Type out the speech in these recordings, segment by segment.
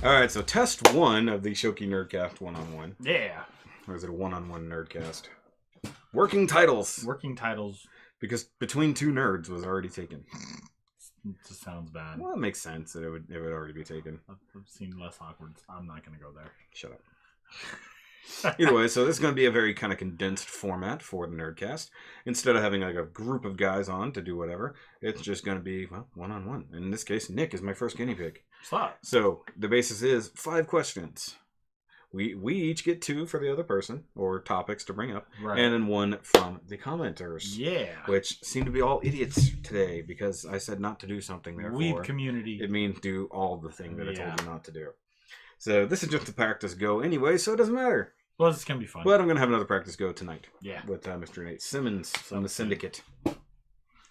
All right, so test 1 of the SHOKY Nerdcast one-on-one. Yeah. Or is it a one-on-one Nerdcast? Working titles. Working titles. Because Between Two Nerds was already taken. It just sounds bad. Well, it makes sense that it would already be taken. I've seen less awkward. I'm not going to go there. Shut up. Either way, so this is going to be a very kind of condensed format for the Nerdcast. Instead of having like a group of guys on to do whatever, it's just going to be, well, one-on-one. In this case, Nick is my first guinea pig. Stop. So the basis is 5 questions. We each get 2 for the other person, or topics to bring up, Right. and then 1 from the commenters. Yeah. Which seem to be all idiots today, because I said not to do something, therefore Weeb community. it means do all the thing that I told you not to do. So this is just a practice go anyway, so it doesn't matter. Well, it's going to be fun. But I'm going to have another practice go tonight. Yeah. With Mr. Nate Simmons from the Syndicate,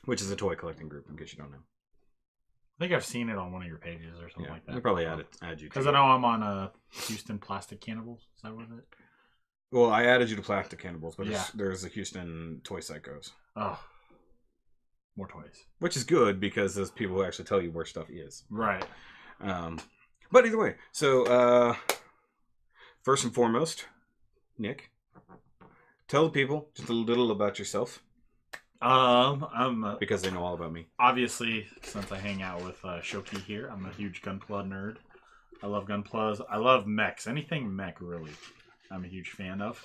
which is a toy collecting group, in case you don't know. I think I've seen it on one of your pages or something like that. I'll probably add you to because I know I'm on Houston Plastic Cannibals. Is that what it? Well, I added you to Plastic Cannibals, but Yeah. there's the Houston Toy Psychos. Oh. More toys. Which is good, because those people who actually tell you where stuff is. Right. But either way, so first and foremost, Nick, tell the people just a little about yourself. I'm because they know all about me. Obviously, since I hang out with Shoki here, I'm a huge Gunpla nerd. I love Gunplas. I love mechs. Anything mech, really, I'm a huge fan of.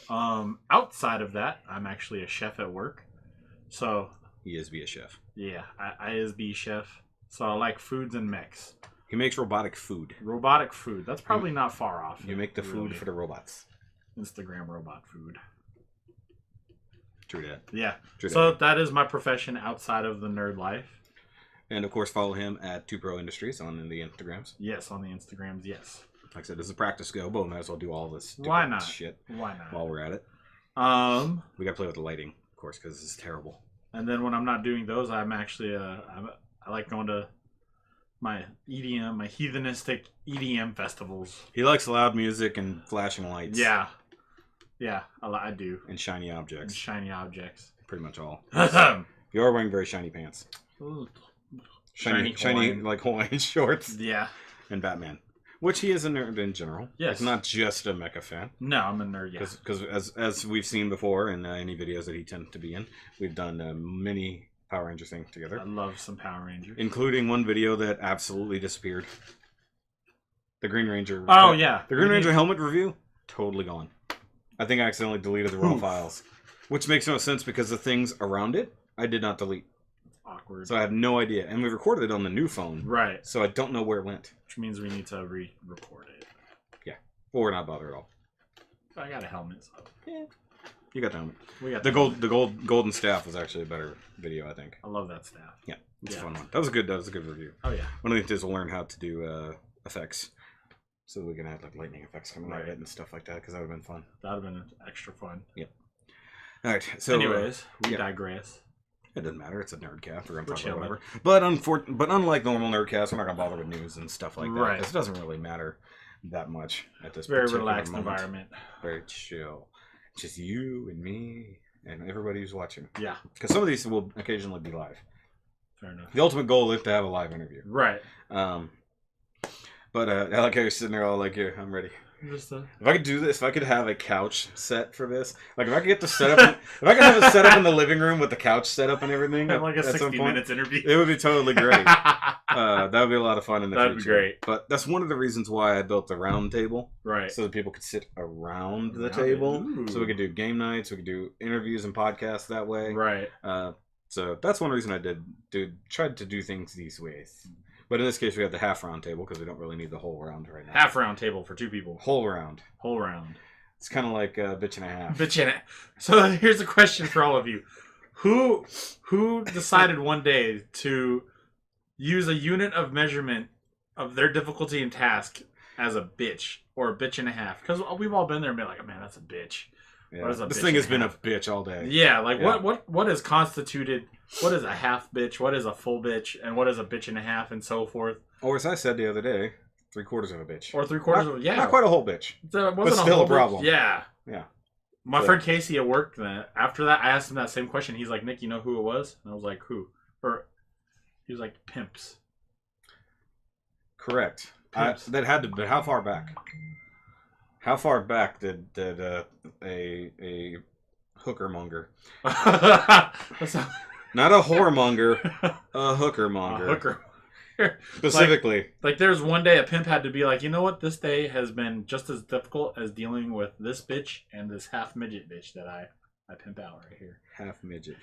Outside of that, I'm actually a chef at work. So He is be a chef. yeah, I is be chef. So I like foods and mechs. He makes robotic food. Robotic food. That's probably not far off. You make the food really. for the robots. Instagram robot food. True that. Yeah. True So that. that is my profession outside of the nerd life. And of course, follow him at 2Pro Industries on the Instagrams. Yes, on the Instagrams, yes. Like I said, this is a practice go, but we might as well do all this stupid Why not? shit Why not? while we're at it. We gotta play with the lighting, of course, because this is terrible. And then when I'm not doing those, I'm actually I like going to my EDM, my heathenistic EDM festivals. He likes loud music and flashing lights. Yeah, I do. And shiny And objects. shiny objects. Pretty much all. Shiny, You are wearing very shiny pants. Shiny, Hawaiian. like Hawaiian shorts. Yeah. And Batman. Which he is a nerd in general. Yes. Like, not just a mecha fan. No, I'm a nerd, yeah. Because as we've seen before in any videos that he tends to be in, we've done many Power Ranger things together. I love some Power Rangers. Including one video that absolutely disappeared. The Green Ranger. Oh, yeah. The Green Ranger helmet review, totally gone. I think I accidentally deleted the raw files. Which makes no sense because the things around it, I did not delete. Awkward. So I have no idea. And we recorded it on the new phone. Right. So I don't know where it went. Which means we need to re-record it. Yeah. Or we're not bothered at all. I got a helmet, so. Yeah. You got the helmet. We got The golden staff was actually a better video, I think. I love that staff. Yeah. It's a fun one. That was a good review. Oh, yeah. One of the things is we'll learn how to do effects. So we can have like lightning effects coming out of it and stuff like that, because that would have been fun. That would have been extra fun. Yep. All right. So, anyways, we digress. It doesn't matter. It's a nerdcast. We're gonna talk Chill, about whatever. But unlike normal nerdcasts, we're not gonna bother with news and stuff like that. Right. Because it doesn't really matter that much at this Very particular relaxed moment. environment. Very chill. Just you and me and everybody who's watching. Yeah. Because some of these will occasionally be live. Fair enough. The ultimate goal is to have a live interview. Right. But I like how you're sitting there all like, yeah, I'm ready. Just If I could do this, if I could have a couch set for this, like if I could get the setup, if I could have a setup in the living room with the couch set up and everything, like a at some 60 point, minutes interview. it would be totally great. That would be a lot of fun in the That'd future. be great. But that's one of the reasons why I built the round table, Right. so that people could sit around the Around it. table, Ooh. so we could do game nights, we could do interviews and podcasts that way. Right. So that's one reason I tried to do things these ways. But in this case, we have the half round table because we don't really need the whole round right now. Half round table for 2 people. Whole round. Whole round. It's kind of like a bitch and a half. Bitch in it. So here's a question for all of you. Who decided one day to use a unit of measurement of their difficulty and task as a bitch or a bitch and a half? Because we've all been there and been like, oh, man, that's a bitch. Yeah. What is a This bitch thing and has a been half? a bitch all day. Yeah, like Yeah. what is constituted? What is a half bitch? What is a full bitch? And what is a bitch and a half, and so forth? Or as I said the other day, 3/4 of a bitch. Or 3/4 of Not quite a whole bitch. It wasn't but still whole a problem. bitch. Yeah. Yeah. My So- friend Casey at work, after that, I asked him that same question. He's like, Nick, you know who it was? And I was like, who? Or he was like, pimps. Correct. That had to be how far back? How far back did a hookermonger? Not a whoremonger, a hookermonger. A hooker. Specifically. Like there's one day a pimp had to be like, you know what? This day has been just as difficult as dealing with this bitch and this half midget bitch that I pimp out right here. Half midget.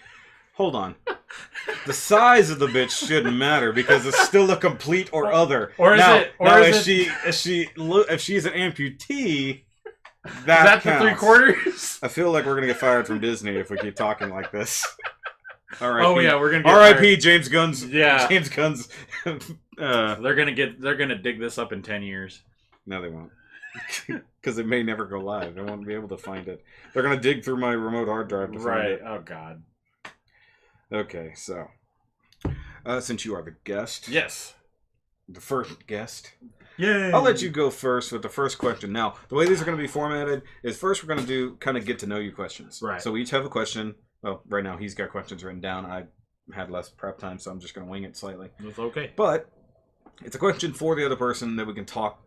Hold on. The size of the bitch shouldn't matter because it's still a complete or other. Or is it? Or now, is if she's an amputee, that counts. the 3/4? I feel like we're gonna get fired from Disney if we keep talking like this. R.I.P. Oh yeah, we're gonna get R.I.P. James Gunn's. Yeah, James Gunn's. They're gonna dig this up in 10 years. No, they won't, because it may never go live. They won't be able to find it. They're gonna dig through my remote hard drive to find it. Oh god. Okay, so since you are the guest, yes, the first guest. Yay. I'll let you go first with the first question. Now, the way these are going to be formatted is first we're going to do kind of get to know you questions. Right. So we each have a question. Well, right now he's got questions written down. I had less prep time, so I'm just going to wing it slightly. That's okay. But it's a question for the other person that we can talk,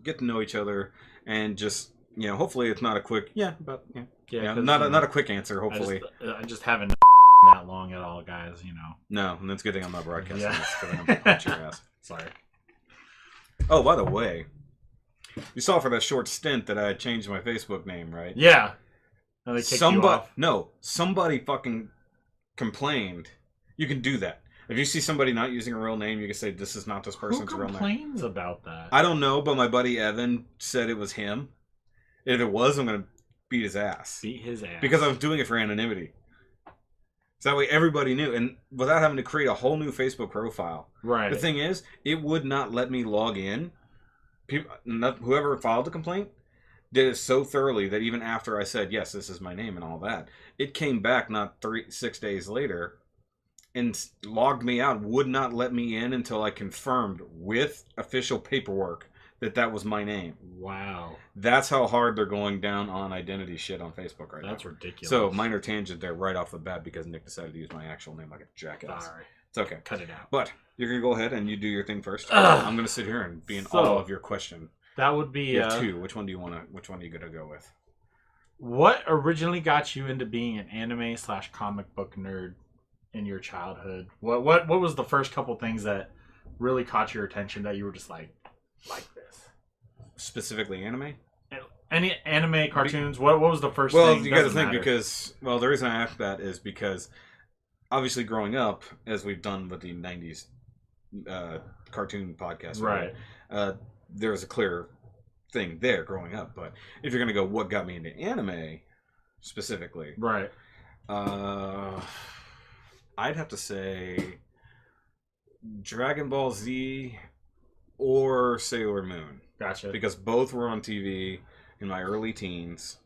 get to know each other, and just, hopefully it's not a quick, not a quick answer, hopefully. I just haven't that long at all, guys, No, and that's a good thing I'm not broadcasting Yeah. this, because I'm going to punch your ass. Sorry. Oh, by the way, you saw for that short stint that I had changed my Facebook name, right? Yeah. And they kicked you off. No, somebody fucking complained. You can do that. If you see somebody not using a real name, you can say, this is not this person's real name. Who complains about that? I don't know, but my buddy Evan said it was him. If it was, I'm going to beat his ass. Beat his ass. Because I was doing it for anonymity. So that way everybody knew, and without having to create a whole new Facebook profile. Right. The thing is, it would not let me log in. Whoever filed the complaint did it so thoroughly that even after I said, yes, this is my name and all that, it came back not 6 days later and logged me out, would not let me in until I confirmed with official paperwork that was my name. Wow. That's how hard they're going down on identity shit on Facebook right now. That's ridiculous. So, minor tangent there right off the bat because Nick decided to use my actual name like a jackass. Sorry. It's okay. Cut it out. But you're going to go ahead and you do your thing first. I'm going to sit here and be in awe of your question. That would be... You have two. Which one are you going to go with? What originally got you into being an anime/comic book nerd in your childhood? What was the first couple things that really caught your attention that you were just like this? Specifically anime? Any anime, cartoons? What was the first thing? Well, you got to think matter. because... Well, the reason I asked that is because obviously growing up, as we've done with the 90s cartoon podcast, right? There was a clear thing there growing up. But if you're going to go, what got me into anime specifically? Right. I'd have to say Dragon Ball Z or Sailor Moon. Gotcha. Because both were on TV in my early teens.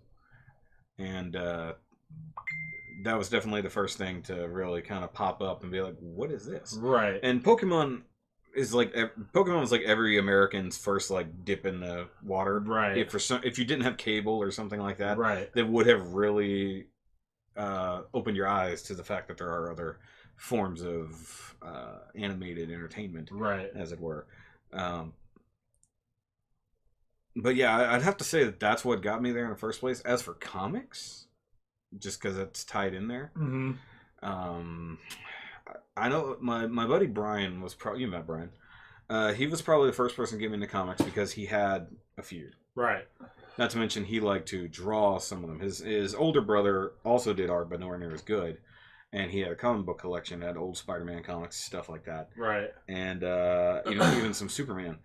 And that was definitely the first thing to really kind of pop up and be like, what is this? Right. And Pokemon was like every American's first like dip in the water. Right. If you didn't have cable or something like that, right, that would have really opened your eyes to the fact that there are other forms of animated entertainment, right, as it were. But yeah, I'd have to say that's what got me there in the first place. As for comics, just because it's tied in there. Mm-hmm. I know my buddy Brian was probably... You met Brian. He was probably the first person to get me into comics because he had a few. Right. Not to mention he liked to draw some of them. His older brother also did art, but nowhere near as good. And he had a comic book collection, had old Spider-Man comics, stuff like that. Right. And even some Superman.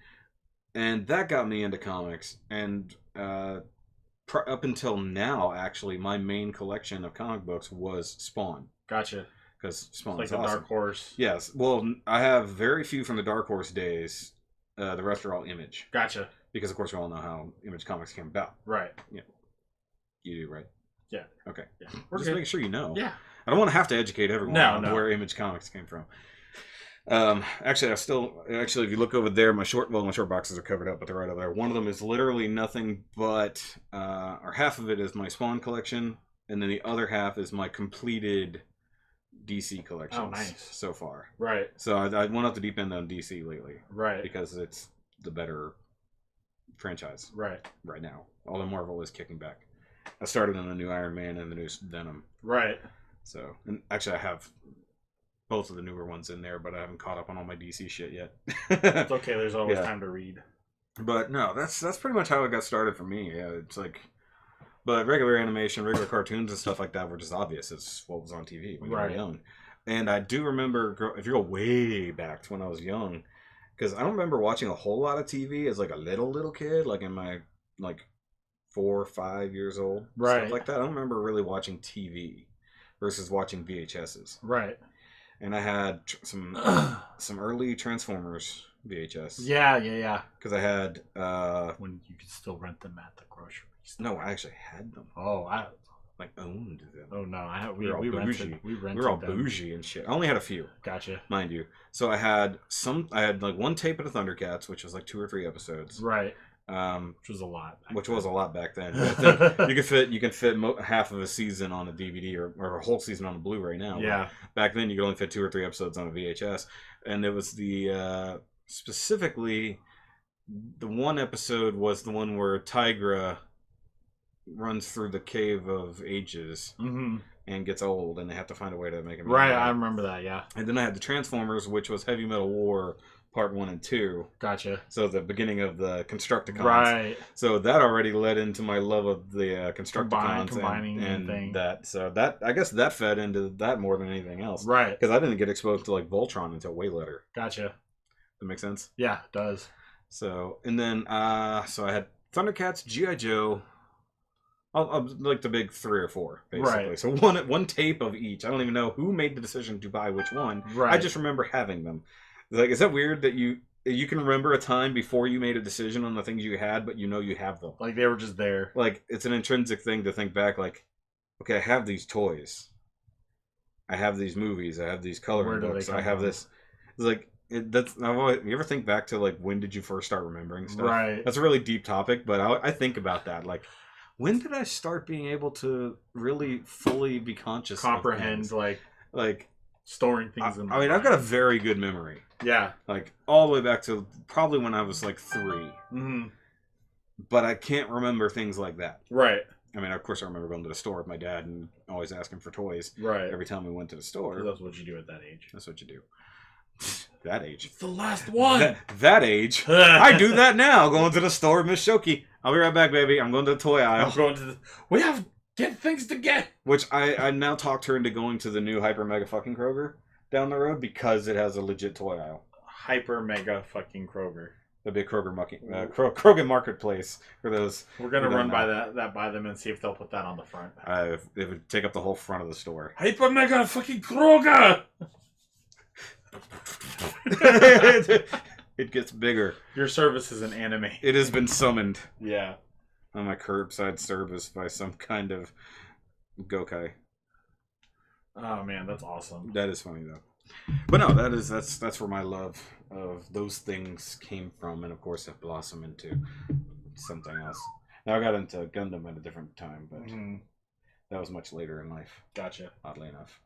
And that got me into comics. And up until now, actually, my main collection of comic books was Spawn. Gotcha. Because Spawn's like the awesome. Dark Horse. Yes. Well, I have very few from the Dark Horse days. The rest are all Image. Gotcha. Because, of course, we all know how Image Comics came about. Right. Yeah. You do, right? Yeah. Okay. Yeah. We're just making sure you know. Yeah. I don't want to have to educate everyone on where Image Comics came from. Actually, if you look over there, my short boxes are covered up, but they're right over there. One of them is literally nothing but, or half of it is my Spawn collection, and then the other half is my completed DC collections. Oh, nice. So far. Right. So I went up the deep end on DC lately. Right. Because it's the better franchise right now. Although Marvel is kicking back. I started on the new Iron Man and the new Venom. Right. So, and actually I have both of the newer ones in there, but I haven't caught up on all my DC shit yet. It's okay. There's always time to read. But no, that's pretty much how it got started for me. Yeah, it's like, but regular animation, regular cartoons and stuff like that were just obvious. It's what was on TV when you were young. And I do remember, if you go way back to when I was young, because I don't remember watching a whole lot of TV as like a little kid, like in my like 4 or 5 years old, stuff like that. I don't remember really watching TV versus watching VHSs. Right. And I had some early Transformers VHS. Yeah. Because I had when you could still rent them at the grocery store. No, I actually had them. Oh, I like owned them. Oh no, we rented. We were all bougie and shit. I only had a few. Gotcha. Mind you. So I had like one tape of the Thundercats, which was like 2 or 3 episodes. Right. Which was a lot. Was a lot back then. You can fit half of a season on a DVD or a whole season on a Blu-ray now. Yeah. Back then you could only fit 2 or 3 episodes on a VHS, and it was the specifically the one episode was the one where Tigra runs through the cave of ages and gets old, and they have to find a way to make him. Right, I remember that. Yeah. And then I had the Transformers, which was Heavy Metal War Part 1 and 2. Gotcha. So the beginning of the Constructicons. Right. So that already led into my love of the Constructicons combining and that. So that, I guess that fed into that more than anything else. Right. Because I didn't get exposed to like Voltron until way later. Gotcha. That makes sense? Yeah, it does. So, and then, so I had Thundercats, G.I. Joe, like the big 3 or 4, basically. Right. So one tape of each. I don't even know who made the decision to buy which one. Right. I just remember having them. Like, is that weird that you can remember a time before you made a decision on the things you had, but you know you have them? Like they were just there. Like, it's an intrinsic thing to think back, like, okay, I have these toys. I have these movies. I have these coloring books. I have this. It's like, you ever think back to, like, when did you first start remembering stuff? Right. That's a really deep topic, but I think about that. Like, when did I start being able to really fully be conscious comprehend, like storing things in my mind. I've got a very good memory. Yeah. Like, all the way back to probably when I was, like, 3. Mm-hmm. But I can't remember things like that. Right. I mean, of course, I remember going to the store with my dad and always asking for toys. Right. Every time we went to the store. That's what you do at that age. That's what you do. That age. It's the last one. That age. I do that now. Going to the store, Miss Shoky. I'll be right back, baby. I'm going to the toy aisle. We have things to get. Which I now talked her into going to the new Hyper Mega fucking Kroger down the road because it has a legit toy aisle. Hyper Mega fucking Kroger. The big Kroger Kroger Marketplace for those. We're gonna run by that by them and see if they'll put that on the front. It would take up the whole front of the store. Hyper Mega fucking Kroger. It gets bigger. Your service is an anime. It has been summoned. Yeah. On my curbside service by some kind of Gokai. Oh man, that's awesome. That is funny though. But no, that's where my love of those things came from, and of course it blossomed into something else. Now I got into Gundam at a different time, but that was much later in life. Gotcha. Oddly enough.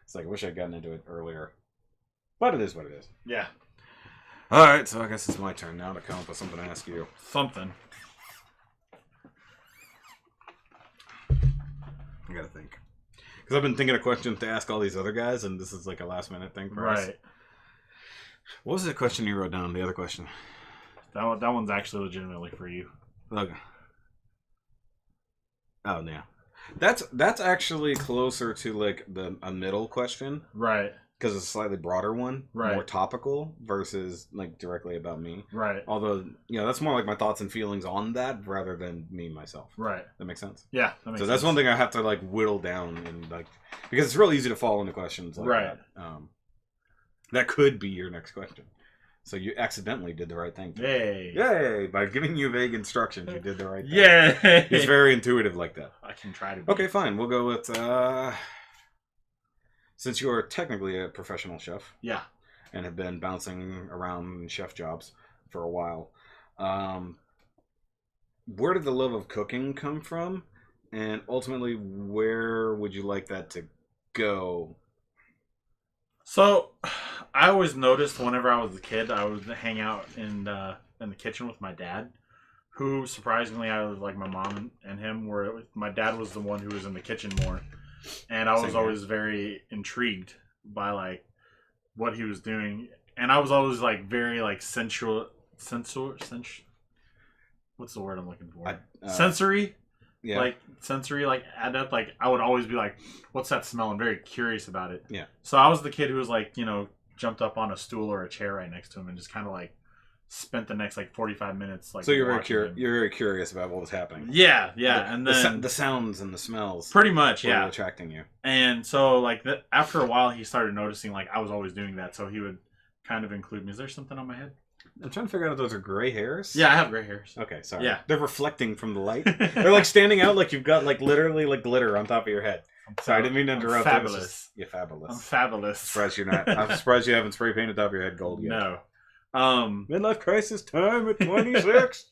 It's like I wish I'd gotten into it earlier. But it is what it is. Yeah. Alright, so I guess it's my turn now to come up with something to ask you. Something. I gotta think. Because I've been thinking of questions to ask all these other guys, and this is like a last minute thing for us. Right. What was the question you wrote down? The other question? That one's actually legitimately for you. Okay. Oh, yeah. That's actually closer to like a middle question. Right. Because it's a slightly broader one, right. More topical versus like directly about me. Right. Although, that's more like my thoughts and feelings on that rather than me myself. Right. That makes sense? Yeah, that makes sense. So that's one thing I have to like whittle down and like, because it's really easy to fall into questions like right. that. That could be your next question. So you accidentally did the right thing. Yay. Yay! By giving you vague instructions, you did the right thing. Yay! He's very intuitive like that. I can try to be. Okay, fine. We'll go with... Since you're technically a professional chef, yeah, and have been bouncing around chef jobs for a while, where did the love of cooking come from, and ultimately, where would you like that to go? So, I always noticed whenever I was a kid, I would hang out and in the kitchen with my dad, who surprisingly, I was like my mom and him were. My dad was the one who was in the kitchen more, and I was always very intrigued by like what he was doing, and I was always like very like sensual. What's the word I'm looking for? Sensory. Yeah. Like sensory, like adept. Like I would always be like, "What's that smell?" I'm very curious about it. Yeah. So I was the kid who was like, jumped up on a stool or a chair right next to him and just kind of like spent the next like 45 minutes like. So you're very curious about what was happening. Yeah, and then the sounds and the smells. Pretty much, yeah, attracting you. And so like after a while, he started noticing like I was always doing that. So he would kind of include me. Is there something on my head? I'm trying to figure out if those are gray hairs. Yeah, I have gray hairs. Okay, sorry. Yeah. They're reflecting from the light. They're like standing out like you've got like literally like glitter on top of your head. Sorry, I didn't mean to interrupt. Fabulous. You're fabulous. I'm fabulous. I'm surprised you haven't spray painted top of your head gold yet. No. Midlife crisis time at 26.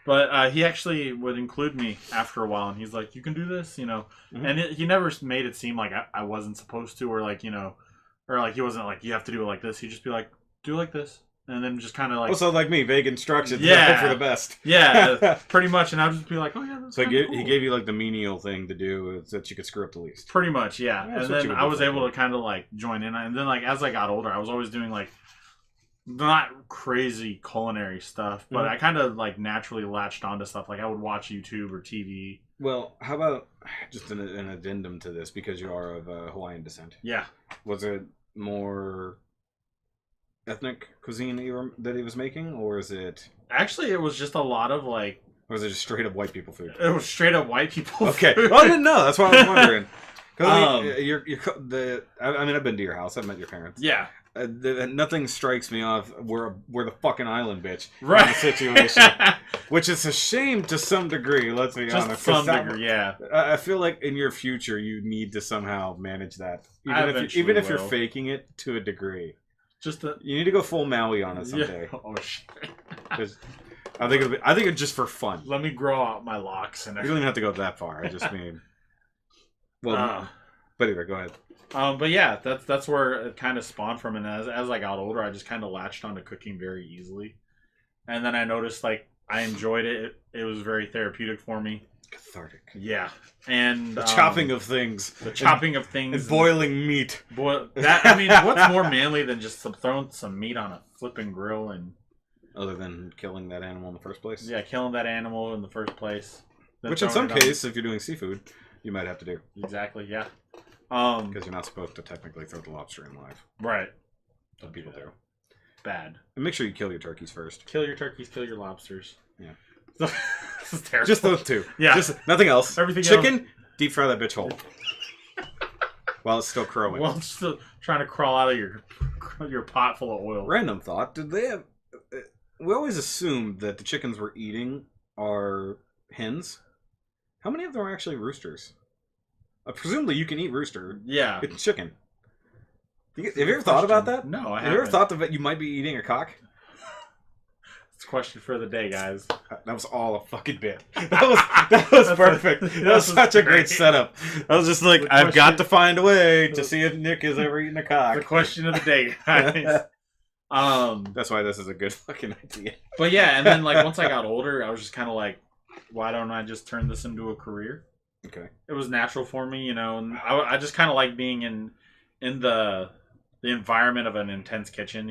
But he actually would include me after a while, and he's like, "You can do this," Mm-hmm. And he never made it seem like I wasn't supposed to, or like or like he wasn't like you have to do it like this. He'd just be like, "Do it like this." And then just kind of like... Also like me, vague instructions. Yeah. For the best. Yeah, pretty much. And I would just be like, oh yeah, that's so cool. He gave you like the menial thing to do so that you could screw up the least. Pretty much, yeah. And then I was able to kind of like join in. And then like as I got older, I was always doing like not crazy culinary stuff, but I kind of like naturally latched onto stuff. Like I would watch YouTube or TV. Well, how about just an addendum to this, because you are of Hawaiian descent. Yeah. Was it more ethnic cuisine that he was making, or is it... Actually, it was just a lot of like... Or was it just straight up white people food? It was straight up white people okay. food. Well, I didn't know. That's why I was wondering. Because I've been to your house. I've met your parents. Yeah. Nothing strikes me off. We're the fucking island bitch. Right. In the situation. Which is a shame to some degree, let's be honest. Just some degree, yeah. I feel like in your future, you need to somehow manage that. Even if you're faking it to a degree. You need to go full Maui on it someday. Yeah. Oh shit! I think it's just for fun. Let me grow out my locks and. You don't even have to go that far. I just mean. Well, but anyway, go ahead. But yeah, that's where it kind of spawned from, and as I got older, I just kind of latched onto cooking very easily, and then I noticed like I enjoyed it. It was very thrapeutic for me. Cathartic. Yeah, and the chopping of things. And boiling meat. What's more manly than just throwing some meat on a flipping grill and... Other than killing that animal in the first place? Yeah, killing that animal in the first place. Which in some case, if you're doing seafood, you might have to do. Exactly, yeah. Because you're not supposed to technically throw the lobster in live. Right. Some people do. Bad. And make sure you kill your turkeys first. Kill your turkeys, kill your lobsters. Yeah. This is terrible. Just those two. Yeah. Just nothing else. Everything Chicken, else. deep fry that bitch whole. While it's still crowing. While it's still trying to crawl out of your pot full of oil. Random thought. Did they have... We always assumed that the chickens we're eating are hens. How many of them are actually roosters? Presumably you can eat rooster. Yeah. It's chicken. Have you ever thought about that? No, I haven't. Have you ever thought that you might be eating a cock? It's a question for the day, guys. That was all a fucking bit. That was perfect. That was such a great setup. I was just like, I've got to find a way to see if Nick has ever eaten a cock. The question of the day, guys. That's why this is a good fucking idea. But yeah, and then like once I got older, I was just kind of like, why don't I just turn this into a career? Okay. It was natural for me, and I just kind of like being in the environment of an intense kitchen,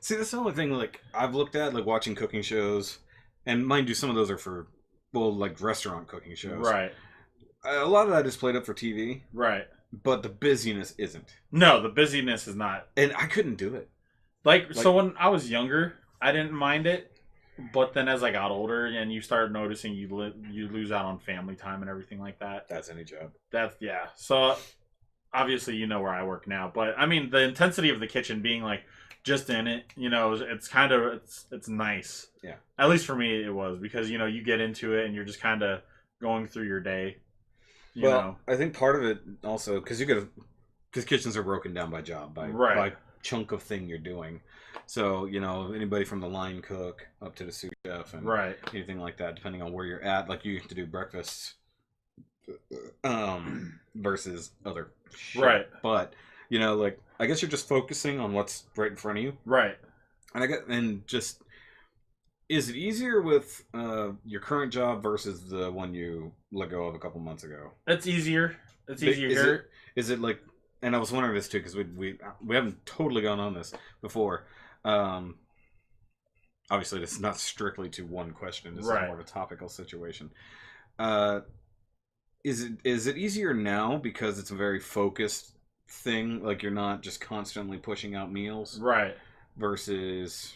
See, that's the only thing, like, I've looked at, like, watching cooking shows, and mind you, some of those are for, well, like, restaurant cooking shows. Right. A lot of that is played up for TV. Right. But the busyness isn't. No, the busyness is not. And I couldn't do it. Like, so when I was younger, I didn't mind it, but then as I got older, and you started noticing you lose out on family time and everything like that. That's any job. Yeah. So, obviously, you know where I work now, but, I mean, the intensity of the kitchen being, like, just in it, it's kind of it's nice. Yeah. At least for me, it was because you get into it and you're just kind of going through your day. You know. I think part of it also because kitchens are broken down by job by chunk of thing you're doing. So anybody from the line cook up to the sous chef and anything like that, depending on where you're at, like you have to do breakfast versus other shit. Right. But like I guess you're just focusing on what's right in front of you. Right. And just Is it easier with your current job versus the one you let go of a couple months ago? It's easier. It's easier here. Is it like? And I was wondering this too because we haven't totally gone on this before. Obviously, it's not strictly to one question. This is more of a topical situation. Is it easier now because it's a very focused thing? Like you're not just constantly pushing out meals, right? Versus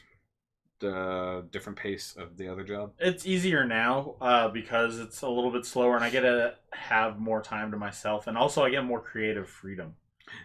the different pace of the other job. It's easier now because it's a little bit slower, and I get to have more time to myself, and also I get more creative freedom.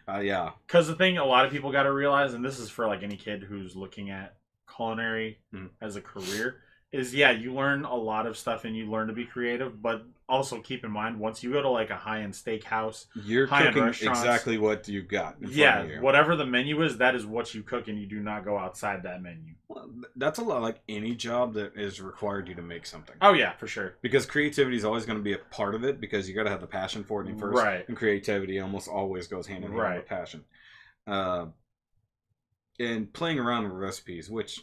Yeah. Because the thing a lot of people got to realize, and this is for like any kid who's looking at culinary as a career, is you learn a lot of stuff and you learn to be creative, but also keep in mind once you go to like a high-end steakhouse, you're cooking exactly what you got in front of you. Whatever the menu is, that is what you cook, and you do not go outside that menu. Well, that's a lot like any job that is required you to make something. Oh yeah, for sure. Because creativity is always going to be a part of it, because you got to have the passion for it first, right? And creativity almost always goes hand in hand with passion. And playing around with recipes, which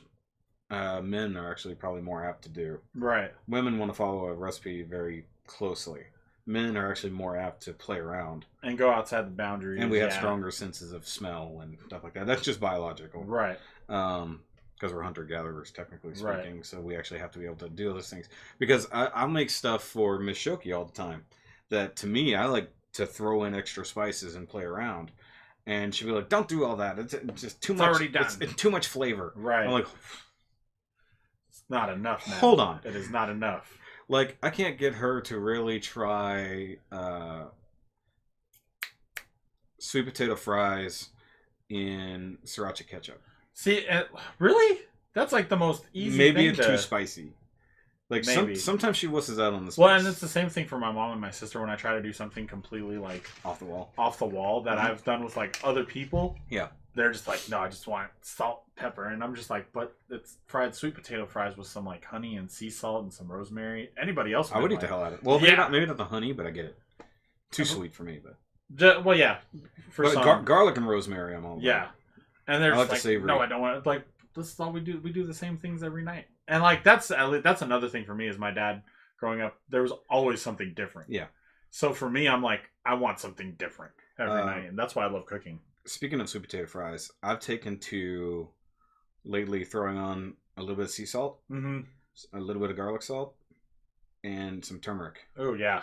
men are actually probably more apt to do. Right. Women want to follow a recipe very closely. Men are actually more apt to play around and go outside the boundaries. And we have stronger senses of smell and stuff like that. That's just biological, right? Because we're hunter-gatherers, technically speaking, so we actually have to be able to do those things. Because I'll make stuff for Miss Shoky all the time that, to me, I like to throw in extra spices and play around. And she'll be like, "Don't do all that. It's just too much. Already done. It's too much flavor." Right. I'm like, "It's not enough now. Hold on. It is not enough." Like, I can't get her to really try sweet potato fries in sriracha ketchup. See, really? That's like the most easy Maybe thing it's too spicy. Like, sometimes she wusses out on the spice. Well, and it's the same thing for my mom and my sister when I try to do something completely, like... Off the wall that I've done with, like, other people. Yeah. They're just like, no, I just want salt, pepper. And I'm just like, but it's fried sweet potato fries with some, like, honey and sea salt and some rosemary. Anybody else I would eat the hell out of it. Well, maybe not the honey, but I get it. Too sweet for me, but... well, yeah. For some... garlic and rosemary, I'm all about. Yeah. And they're just like, no, I don't want it. Like, this is all we do. We do the same things every night. And, like, that's another thing for me is my dad growing up, there was always something different. Yeah. So for me, I'm like, I want something different every night. And that's why I love cooking. Speaking of sweet potato fries, I've taken to lately throwing on a little bit of sea salt, a little bit of garlic salt, and some turmeric. Oh, yeah.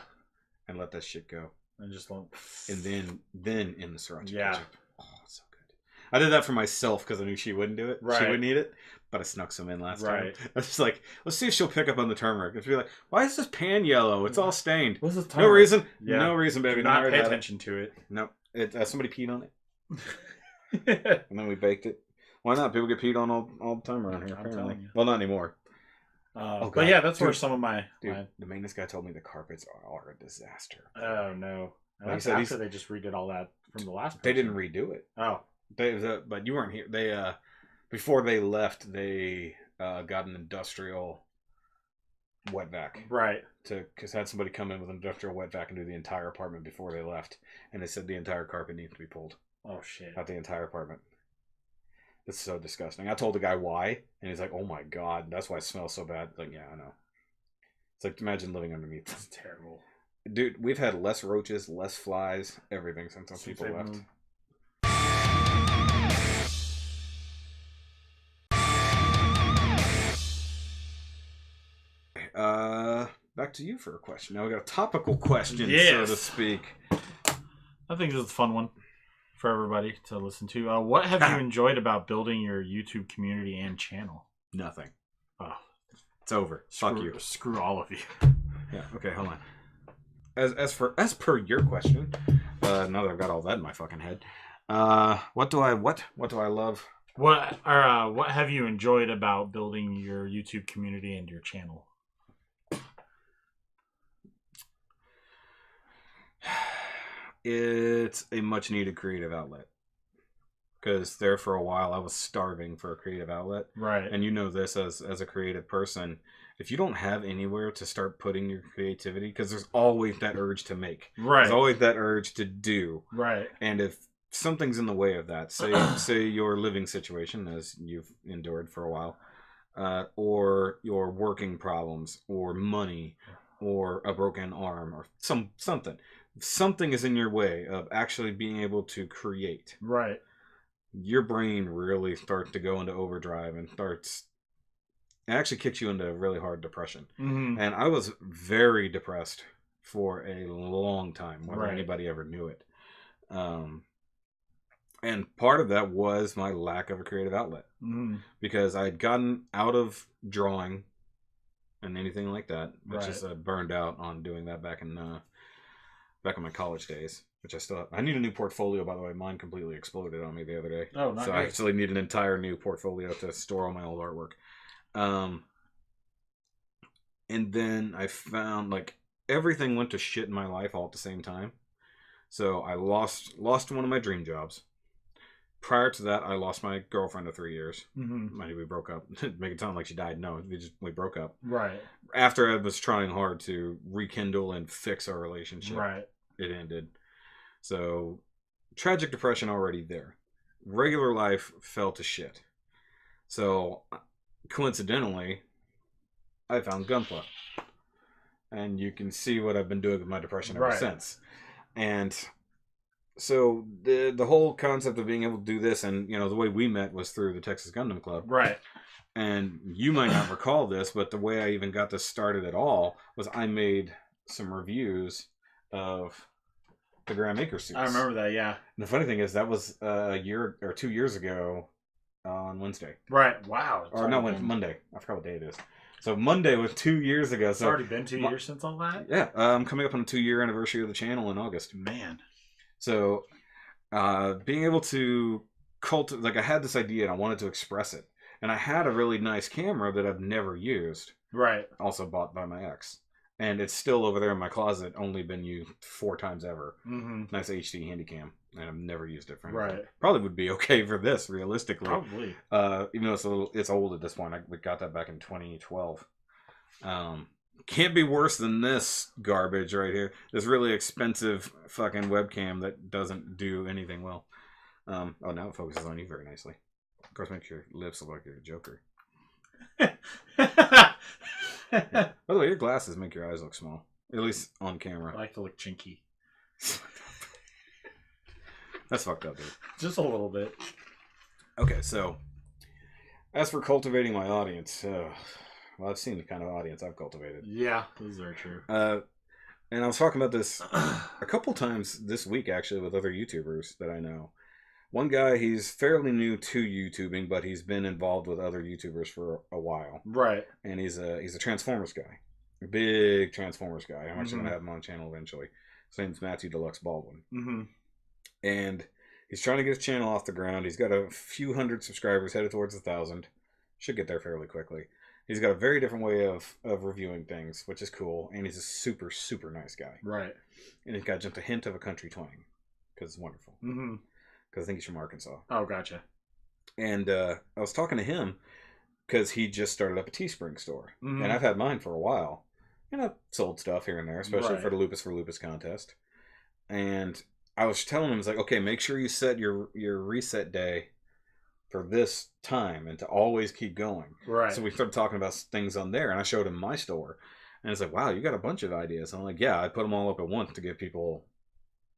And let that shit go. And just and then in the sriracha ketchup. Oh, it's so good. I did that for myself because I knew she wouldn't do it. Right. She wouldn't eat it. But I snuck some in last time. I was just like, let's see if she'll pick up on the turmeric. If you're like, why is this pan yellow? It's all stained. What's this turmeric? No reason. Yeah. No reason, baby. Do not pay attention to it. No. Somebody peed on it. And then we baked it. Why not? People get peed on all the time around here, apparently. Well, not anymore. But yeah, that's where some of my... Dude, the maintenance guy told me the carpets are a disaster. Oh, no. Like after they just redid all that from the last person. They didn't redo it. Oh. But you weren't here. They before they left, they got an industrial wet vac. Right. Because had somebody come in with an industrial wet vac and do the entire apartment before they left. And they said the entire carpet needs to be pulled. Oh, shit. Not the entire apartment. It's so disgusting. I told the guy why, and he's like, "Oh my god, that's why it smells so bad." Like, yeah, I know. It's like, imagine living underneath. That's terrible. Dude, we've had less roaches, less flies, everything since those people left. Back to you for a question. Now we got a topical question, so to speak. I think this is a fun one for everybody to listen to. What have you enjoyed about building your YouTube community and channel? Nothing. Oh, it's over. Fuck you. Screw all of you. Yeah. Okay. Hold on. As per your question, now that I've got all that in my fucking head, what do I love? What have you enjoyed about building your YouTube community and your channel? It's a much needed creative outlet. Because there for a while I was starving for a creative outlet. Right. And you know this as a creative person. If you don't have anywhere to start putting your creativity, because there's always that urge to make. Right. There's always that urge to do. Right. And if something's in the way of that, say your living situation, as you've endured for a while, or your working problems or money or a broken arm or something. Something is in your way of actually being able to create. Right. Your brain really starts to go into overdrive and it actually kicks you into a really hard depression. Mm-hmm. And I was very depressed for a long time, whether Right. anybody ever knew it. And part of that was my lack of a creative outlet. Mm-hmm. Because I had gotten out of drawing and anything like that. Which is burned out on doing that back in my college days. Which I still have. I need a new portfolio, by the way. Mine completely exploded on me the other day. Oh, not So good. I actually need an entire new portfolio to store all my old artwork. And then I found, like, everything went to shit in my life all at the same time. So I lost one of my dream jobs. Prior to that, I lost my girlfriend of 3 years. Mm-hmm. We broke up. Make it sound like she died. No, we broke up. Right. After I was trying hard to rekindle and fix our relationship, right, it ended. So, tragic depression already there. Regular life fell to shit. So, coincidentally, I found Gunpla. And you can see what I've been doing with my depression ever since. And so the whole concept of being able to do this, and the way we met was through the Texas Gundam Club. Right. And you might not recall this, but the way I even got this started at all was I made some reviews of the Graham Acre suits. I remember that, yeah. And the funny thing is that was a year or 2 years ago on Wednesday. Right. Wow. Or no, Monday. I forgot what day it is. So Monday was 2 years ago. It's already been 2 years since all that? Yeah. I'm coming up on a 2-year anniversary of the channel in August. Man. So being able to I had this idea and I wanted to express it. And I had a really nice camera that I've never used. Right. Also bought by my ex. And it's still over there in my closet, only been used 4 times ever. Mm-hmm. Nice HD Handycam. And I've never used it for anything. Right. Probably would be okay for this, realistically. Probably. Even though it's old at this point. We got that back in 2012. Can't be worse than this garbage right here. This really expensive fucking webcam that doesn't do anything well. Now it focuses on you very nicely. Of course, make your lips look like you're a Joker. Yeah. By the way, your glasses make your eyes look small. At least on camera. I like to look chinky. That's fucked up, dude. Just a little bit. Okay, so as for cultivating my audience, well, I've seen the kind of audience I've cultivated. Yeah, this is very true. And I was talking about this a couple times this week, actually, with other YouTubers that I know. One guy, he's fairly new to YouTubing, but he's been involved with other YouTubers for a while. Right. And he's a Transformers guy. A big Transformers guy. I'm actually going to have him on channel eventually. His name's Matthew Deluxe Baldwin. Mm-hmm. And he's trying to get his channel off the ground. He's got a few hundred subscribers, headed towards 1,000. Should get there fairly quickly. He's got a very different way of reviewing things, which is cool. And he's a super, super nice guy. Right. And he's got just a hint of a country twang. Because it's wonderful. Mm-hmm. Because I think he's from Arkansas. Oh, gotcha. And I was talking to him because he just started up a Teespring store. Mm-hmm. And I've had mine for a while. And I've sold stuff here and there, especially for the Lupus for Lupus contest. And I was telling him, I was like, okay, make sure you set your reset day for this time and to always keep going. Right. So we started talking about things on there, and I showed him my store. And it's like, wow, you got a bunch of ideas. And I'm like, yeah, I put them all up at once to give people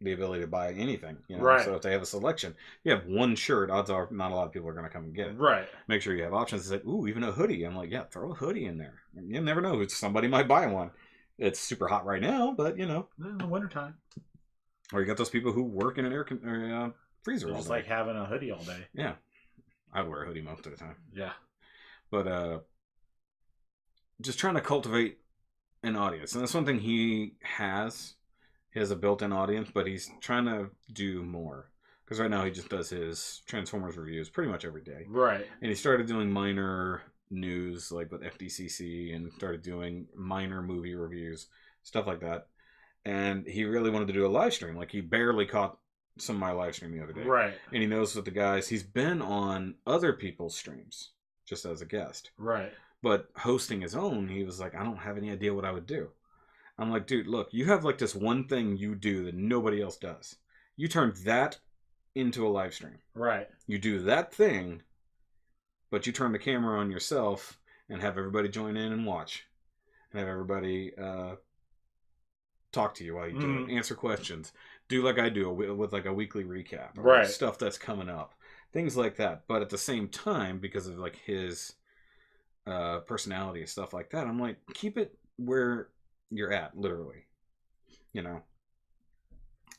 the ability to buy anything. Right. So if they have a selection, you have one shirt, odds are not a lot of people are going to come and get it. Right. Make sure you have options. It's like, ooh, even a hoodie. I'm like, yeah, throw a hoodie in there. You never know. Somebody might buy one. It's super hot right now, but in the wintertime. Or you got those people who work in an freezer all Just day. like having a hoodie all day. Yeah. I wear a hoodie most of the time. Yeah. But just trying to cultivate an audience. And that's one thing he has. He has a built-in audience, but he's trying to do more. Because right now he just does his Transformers reviews pretty much every day. Right. And he started doing minor news, like with FDCC, and started doing minor movie reviews, stuff like that. And he really wanted to do a live stream. Like, he barely caught some of my live stream the other day. Right. And he knows with the guys, he's been on other people's streams, just as a guest. Right. But hosting his own, he was like, I don't have any idea what I would do. I'm like, dude, look, you have like this one thing you do that nobody else does. You turn that into a live stream. Right. You do that thing, but you turn the camera on yourself and have everybody join in and watch, and have everybody talk to you while you do it, answer questions, do like I do with like a weekly recap, or stuff that's coming up, things like that. But at the same time, because of like his personality and stuff like that, I'm like, keep it where you're at, literally, you know.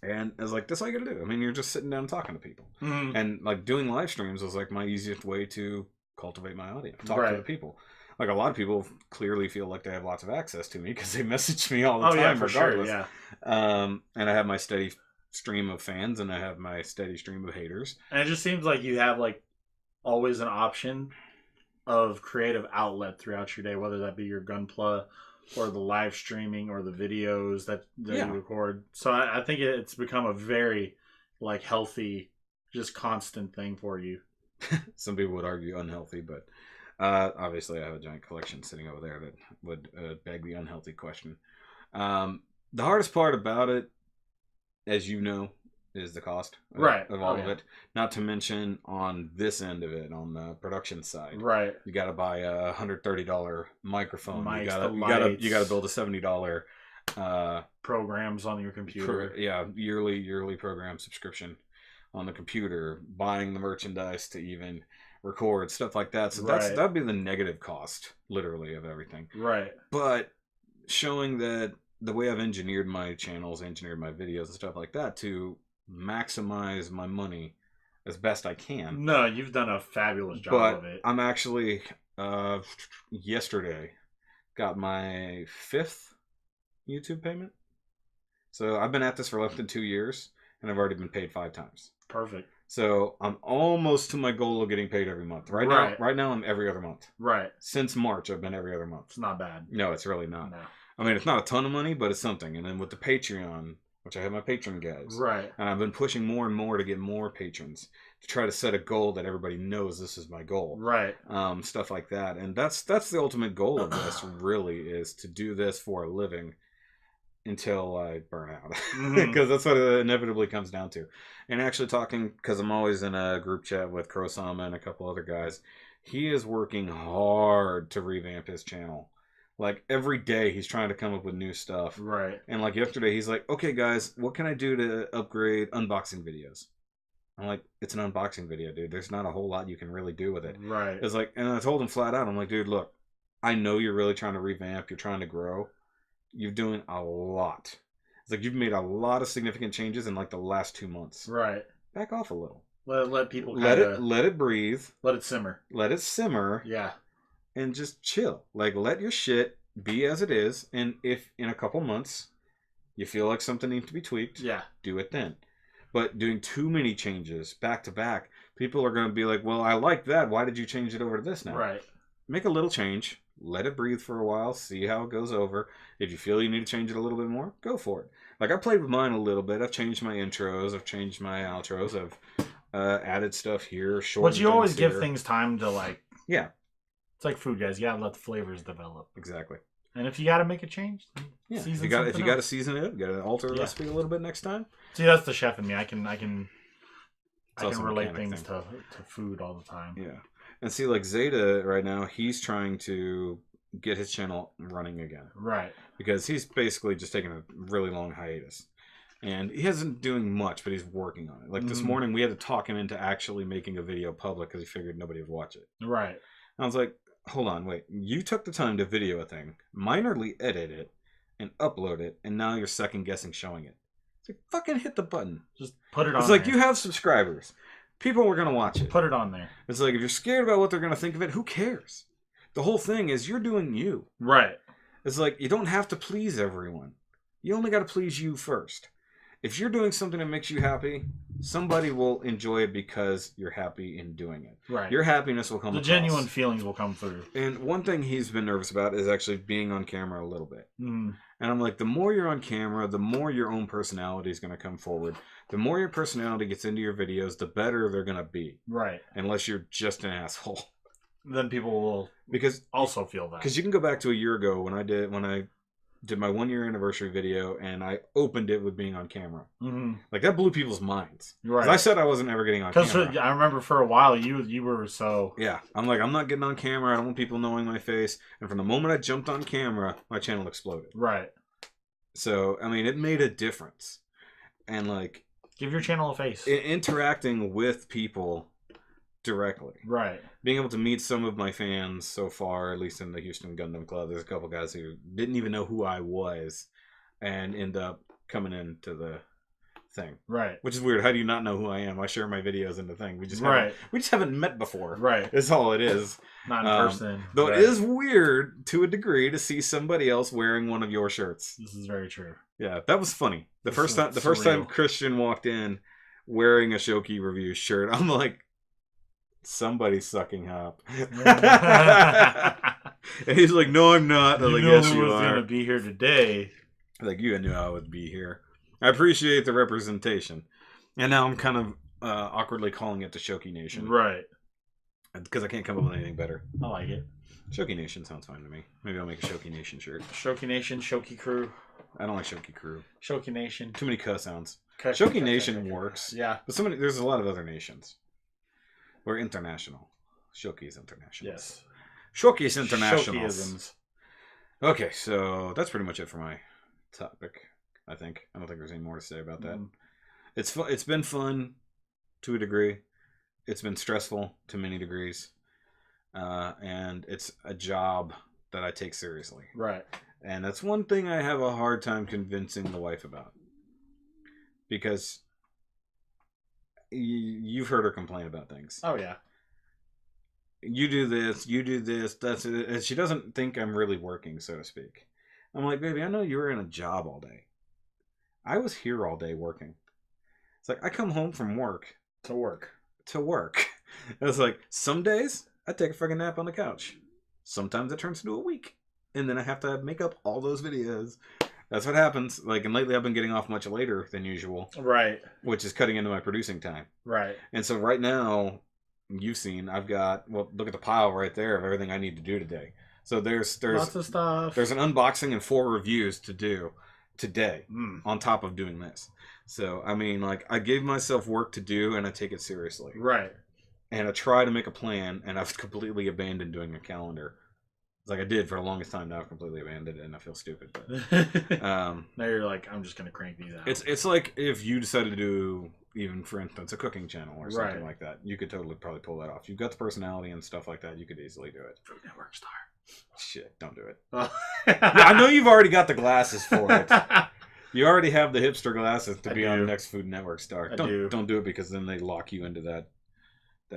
And I was like, that's all you gotta do. I mean, you're just sitting down and talking to people. And like doing live streams was like my easiest way to cultivate my audience, talk to the people. Like a lot of people clearly feel like they have lots of access to me because they message me all the time, regardless. Sure, and I have my steady stream of fans, and I have my steady stream of haters. And it just seems like you have like always an option of creative outlet throughout your day, whether that be your gunpla or the live streaming or the videos that you record. So I think it's become a very like healthy, just constant thing for you. Some people would argue unhealthy, but obviously I have a giant collection sitting over there that would beg the unhealthy question. The hardest part about it, as you know, is the cost of all of it. Not to mention on this end of it, on the production side. You got to buy a $130 microphone. You got to build a $70 programs on your computer. Yearly program subscription on the computer. Buying the merchandise to even record stuff like that. So that'd be the negative cost, literally, of everything. But showing that the way I've engineered my channels, engineered my videos and stuff like that to maximize my money as best I can. No, you've done a fabulous job of it. I'm actually yesterday got my 5th YouTube payment. So I've been at this for less than 2 years, and I've already been paid 5 times. Perfect. So I'm almost to my goal of getting paid every month. Right now I'm every other month. Since March I've been every other month. It's not bad. No, it's really not. No. I mean, it's not a ton of money, but it's something. And then with the Patreon, which I have my patron guys. And I've been pushing more and more to get more patrons, to try to set a goal that everybody knows this is my goal. Stuff like that. And that's the ultimate goal of this, really, is to do this for a living until I burn out. Because that's what it inevitably comes down to. And actually talking, because I'm always in a group chat with Krosama and a couple other guys, he is working hard to revamp his channel. Like, every day he's trying to come up with new stuff. And like yesterday, he's like, okay, guys, what can I do to upgrade unboxing videos? I'm like, it's an unboxing video, dude. There's not a whole lot you can really do with it. It's like, and I told him flat out, I'm like, dude, look, I know you're really trying to revamp. You're trying to grow. You're doing a lot. It's like, you've made a lot of significant changes in like the last 2 months. Back off a little. Let people let it breathe. Let it simmer. Let it simmer. And just chill. Like, let your shit be as it is. And if in a couple months you feel like something needs to be tweaked, do it then. But doing too many changes back to back, people are going to be like, well, I like that. Why did you change it over to this now? Make a little change. Let it breathe for a while. See how it goes over. If you feel you need to change it a little bit more, go for it. Like, I played with mine a little bit. I've changed my intros. I've changed my outros. I've added stuff here. But you always give things time to, like... It's like food, guys. You gotta let the flavors develop. Exactly. And if you gotta make a change, if you gotta season it, you gotta alter the recipe a little bit next time. See, that's the chef in me. I can relate things to food all the time. And see, like Zeta right now, he's trying to get his channel running again. Because he's basically just taking a really long hiatus. And he isn't doing much, but he's working on it. Like this morning, we had to talk him into actually making a video public because he figured nobody would watch it. I was like, hold on, wait. You took the time to video a thing, minorly edit it, and upload it, and now you're second-guessing showing it. It's like, fucking hit the button. Just put it on It's like, you have subscribers. People are going to watch it. Put it on there. It's like, if you're scared about what they're going to think of it, who cares? The whole thing is, you're doing you. It's like, you don't have to please everyone. You only got to please you first. If you're doing something that makes you happy, somebody will enjoy it because you're happy in doing it. Your happiness will come across. The genuine feelings will come through. And one thing he's been nervous about is actually being on camera a little bit. And I'm like, the more you're on camera, the more your own personality is going to come forward. The more your personality gets into your videos, the better they're going to be. Unless you're just an asshole. Then people will also feel that. Because you can go back to a year ago when I did my 1-year anniversary video, and I opened it with being on camera. Mm-hmm. Like, that blew people's minds. Right. I said I wasn't ever getting on camera. Because I remember for a while you were so... Yeah. I'm like, I'm not getting on camera. I don't want people knowing my face. And from the moment I jumped on camera, my channel exploded. Right. So, I mean, it made a difference. And, like... Give your channel a face. Interacting with people directly. Right. Being able to meet some of my fans so far, at least in the Houston Gundam Club, there's a couple guys who didn't even know who I was and end up coming into the thing. Right. Which is weird. How do you not know who I am? I share my videos in the thing. We just haven't met before. Right. That's all it is. Not in person. Though it is weird to a degree to see somebody else wearing one of your shirts. This is very true. Yeah, that was funny. The first time Christian walked in wearing a Shoki review shirt, I'm like, somebody's sucking hop. And he's like, no, I'm not. I'm like, yes, you are. Going to be here today. Like, you knew I would be here. I appreciate the representation. And now I'm kind of awkwardly calling it the Shoki Nation. Right. Because I can't come up with anything better. I like it. Shoki Nation sounds fine to me. Maybe I'll make a Shoki Nation shirt. Shoki Nation, Shoki Crew. I don't like Shoki Crew. Shoki Nation. Too many cuss sounds. Shoki Nation works. Yeah. But there's a lot of other nations. We're international. Shoki's international. Yes. Shoki's international. Shokiisms. Okay, so that's pretty much it for my topic, I think. I don't think there's any more to say about that. It's been fun to a degree. It's been stressful to many degrees. And it's a job that I take seriously. Right. And that's one thing I have a hard time convincing the wife about. Because you've heard her complain about things. Oh, yeah. You do this, that's it. And she doesn't think I'm really working, so to speak. I'm like, baby, I know you were in a job all day. I was here all day working. It's like, I come home from work. To work. It's like, some days, I take a freaking nap on the couch. Sometimes it turns into a week. And then I have to make up all those videos. That's what happens. Like, and lately I've been getting off much later than usual. Right. Which is cutting into my producing time. Right. And so right now, you've seen, I've got, well, look at the pile right there of everything I need to do today. So there's lots of stuff. There's an unboxing and 4 reviews to do today on top of doing this. So, I mean, like, I gave myself work to do and I take it seriously. Right. And I try to make a plan, and I've completely abandoned doing a calendar. Like I did for the longest time. Now I've completely abandoned it, and I feel stupid. But, now you're like, I'm just gonna crank these out. It's like if you decided to do, even for instance, a cooking channel or something like that. You could totally probably pull that off. You've got the personality and stuff like that. You could easily do it. Food Network star. Shit, don't do it. Yeah, I know you've already got the glasses for it. You already have the hipster glasses to be on the next Food Network star. Don't do it, because then they lock you into that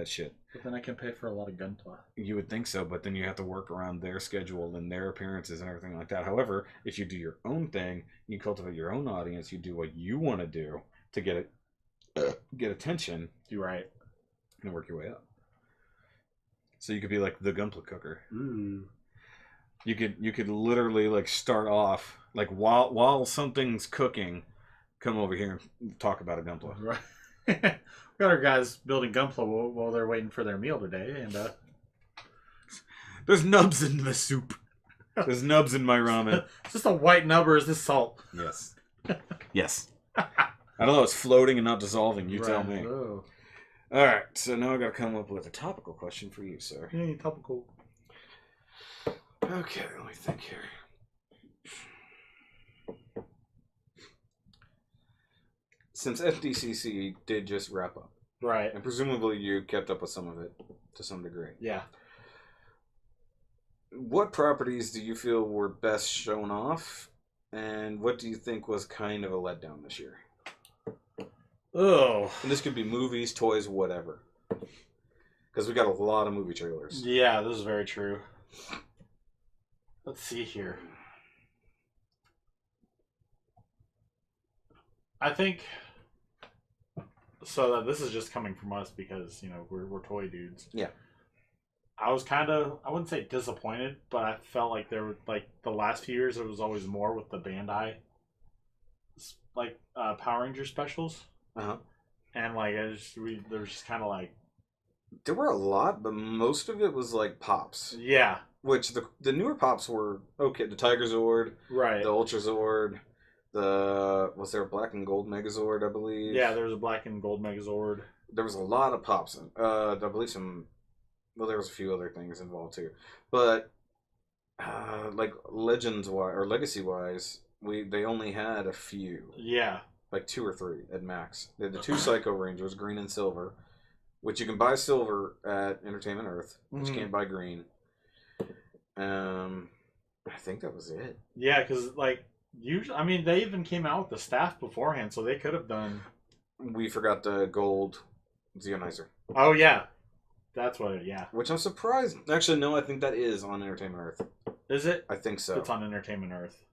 shit. But then I can pay for a lot of gunpla. You would think so, but then you have to work around their schedule and their appearances and everything like that. However, if you do your own thing, you cultivate your own audience, you do what you want to do to get attention. You're right. And work your way up. So you could be like the gunpla cooker. Ooh. You could literally like start off like while something's cooking, come over here and talk about a gunpla. Right. We got our guys building gunpla while they're waiting for their meal today, and there's nubs in the soup. There's nubs in my ramen. Is this a white nub or is this salt? Yes. Yes. I don't know. It's floating and not dissolving. You tell me. Oh. All right. So now I got to come up with a topical question for you, sir. Hey, topical. Okay. Let me think here. Since FDCC did just wrap up. Right. And presumably you kept up with some of it to some degree. Yeah. What properties do you feel were best shown off? And what do you think was kind of a letdown this year? Oh. And this could be movies, toys, whatever. Because we got a lot of movie trailers. Yeah, this is very true. Let's see here. I think... So this is just coming from us because, you know, we're toy dudes. Yeah. I was kind of, I wouldn't say disappointed, but I felt like there were, like, the last few years, there was always more with the Bandai, like, Power Ranger specials. Uh-huh. And, like, there was just kind of like... There were a lot, but most of it was, like, pops. Yeah. which the newer pops were okay. The Tiger Zord, Right. the Ultra Zord, was there a black and gold Megazord, I believe? Yeah, there was a black and gold Megazord. There was a lot of pops. I believe there was a few other things involved too, but like legends wise or legacy wise, they only had a few. Yeah. Like 2 or 3 at max. They had the 2 Psycho Rangers, green and silver, which you can buy silver at Entertainment Earth, but you can't buy green. I think that was it. Yeah, because like usually, I mean, they even came out with the staff beforehand, so they could have done. We forgot the gold Zeonizer. Oh yeah, that's what. Yeah. Which I'm surprised. Actually, no, I think that is on Entertainment Earth. Is it? I think so. It's on Entertainment Earth.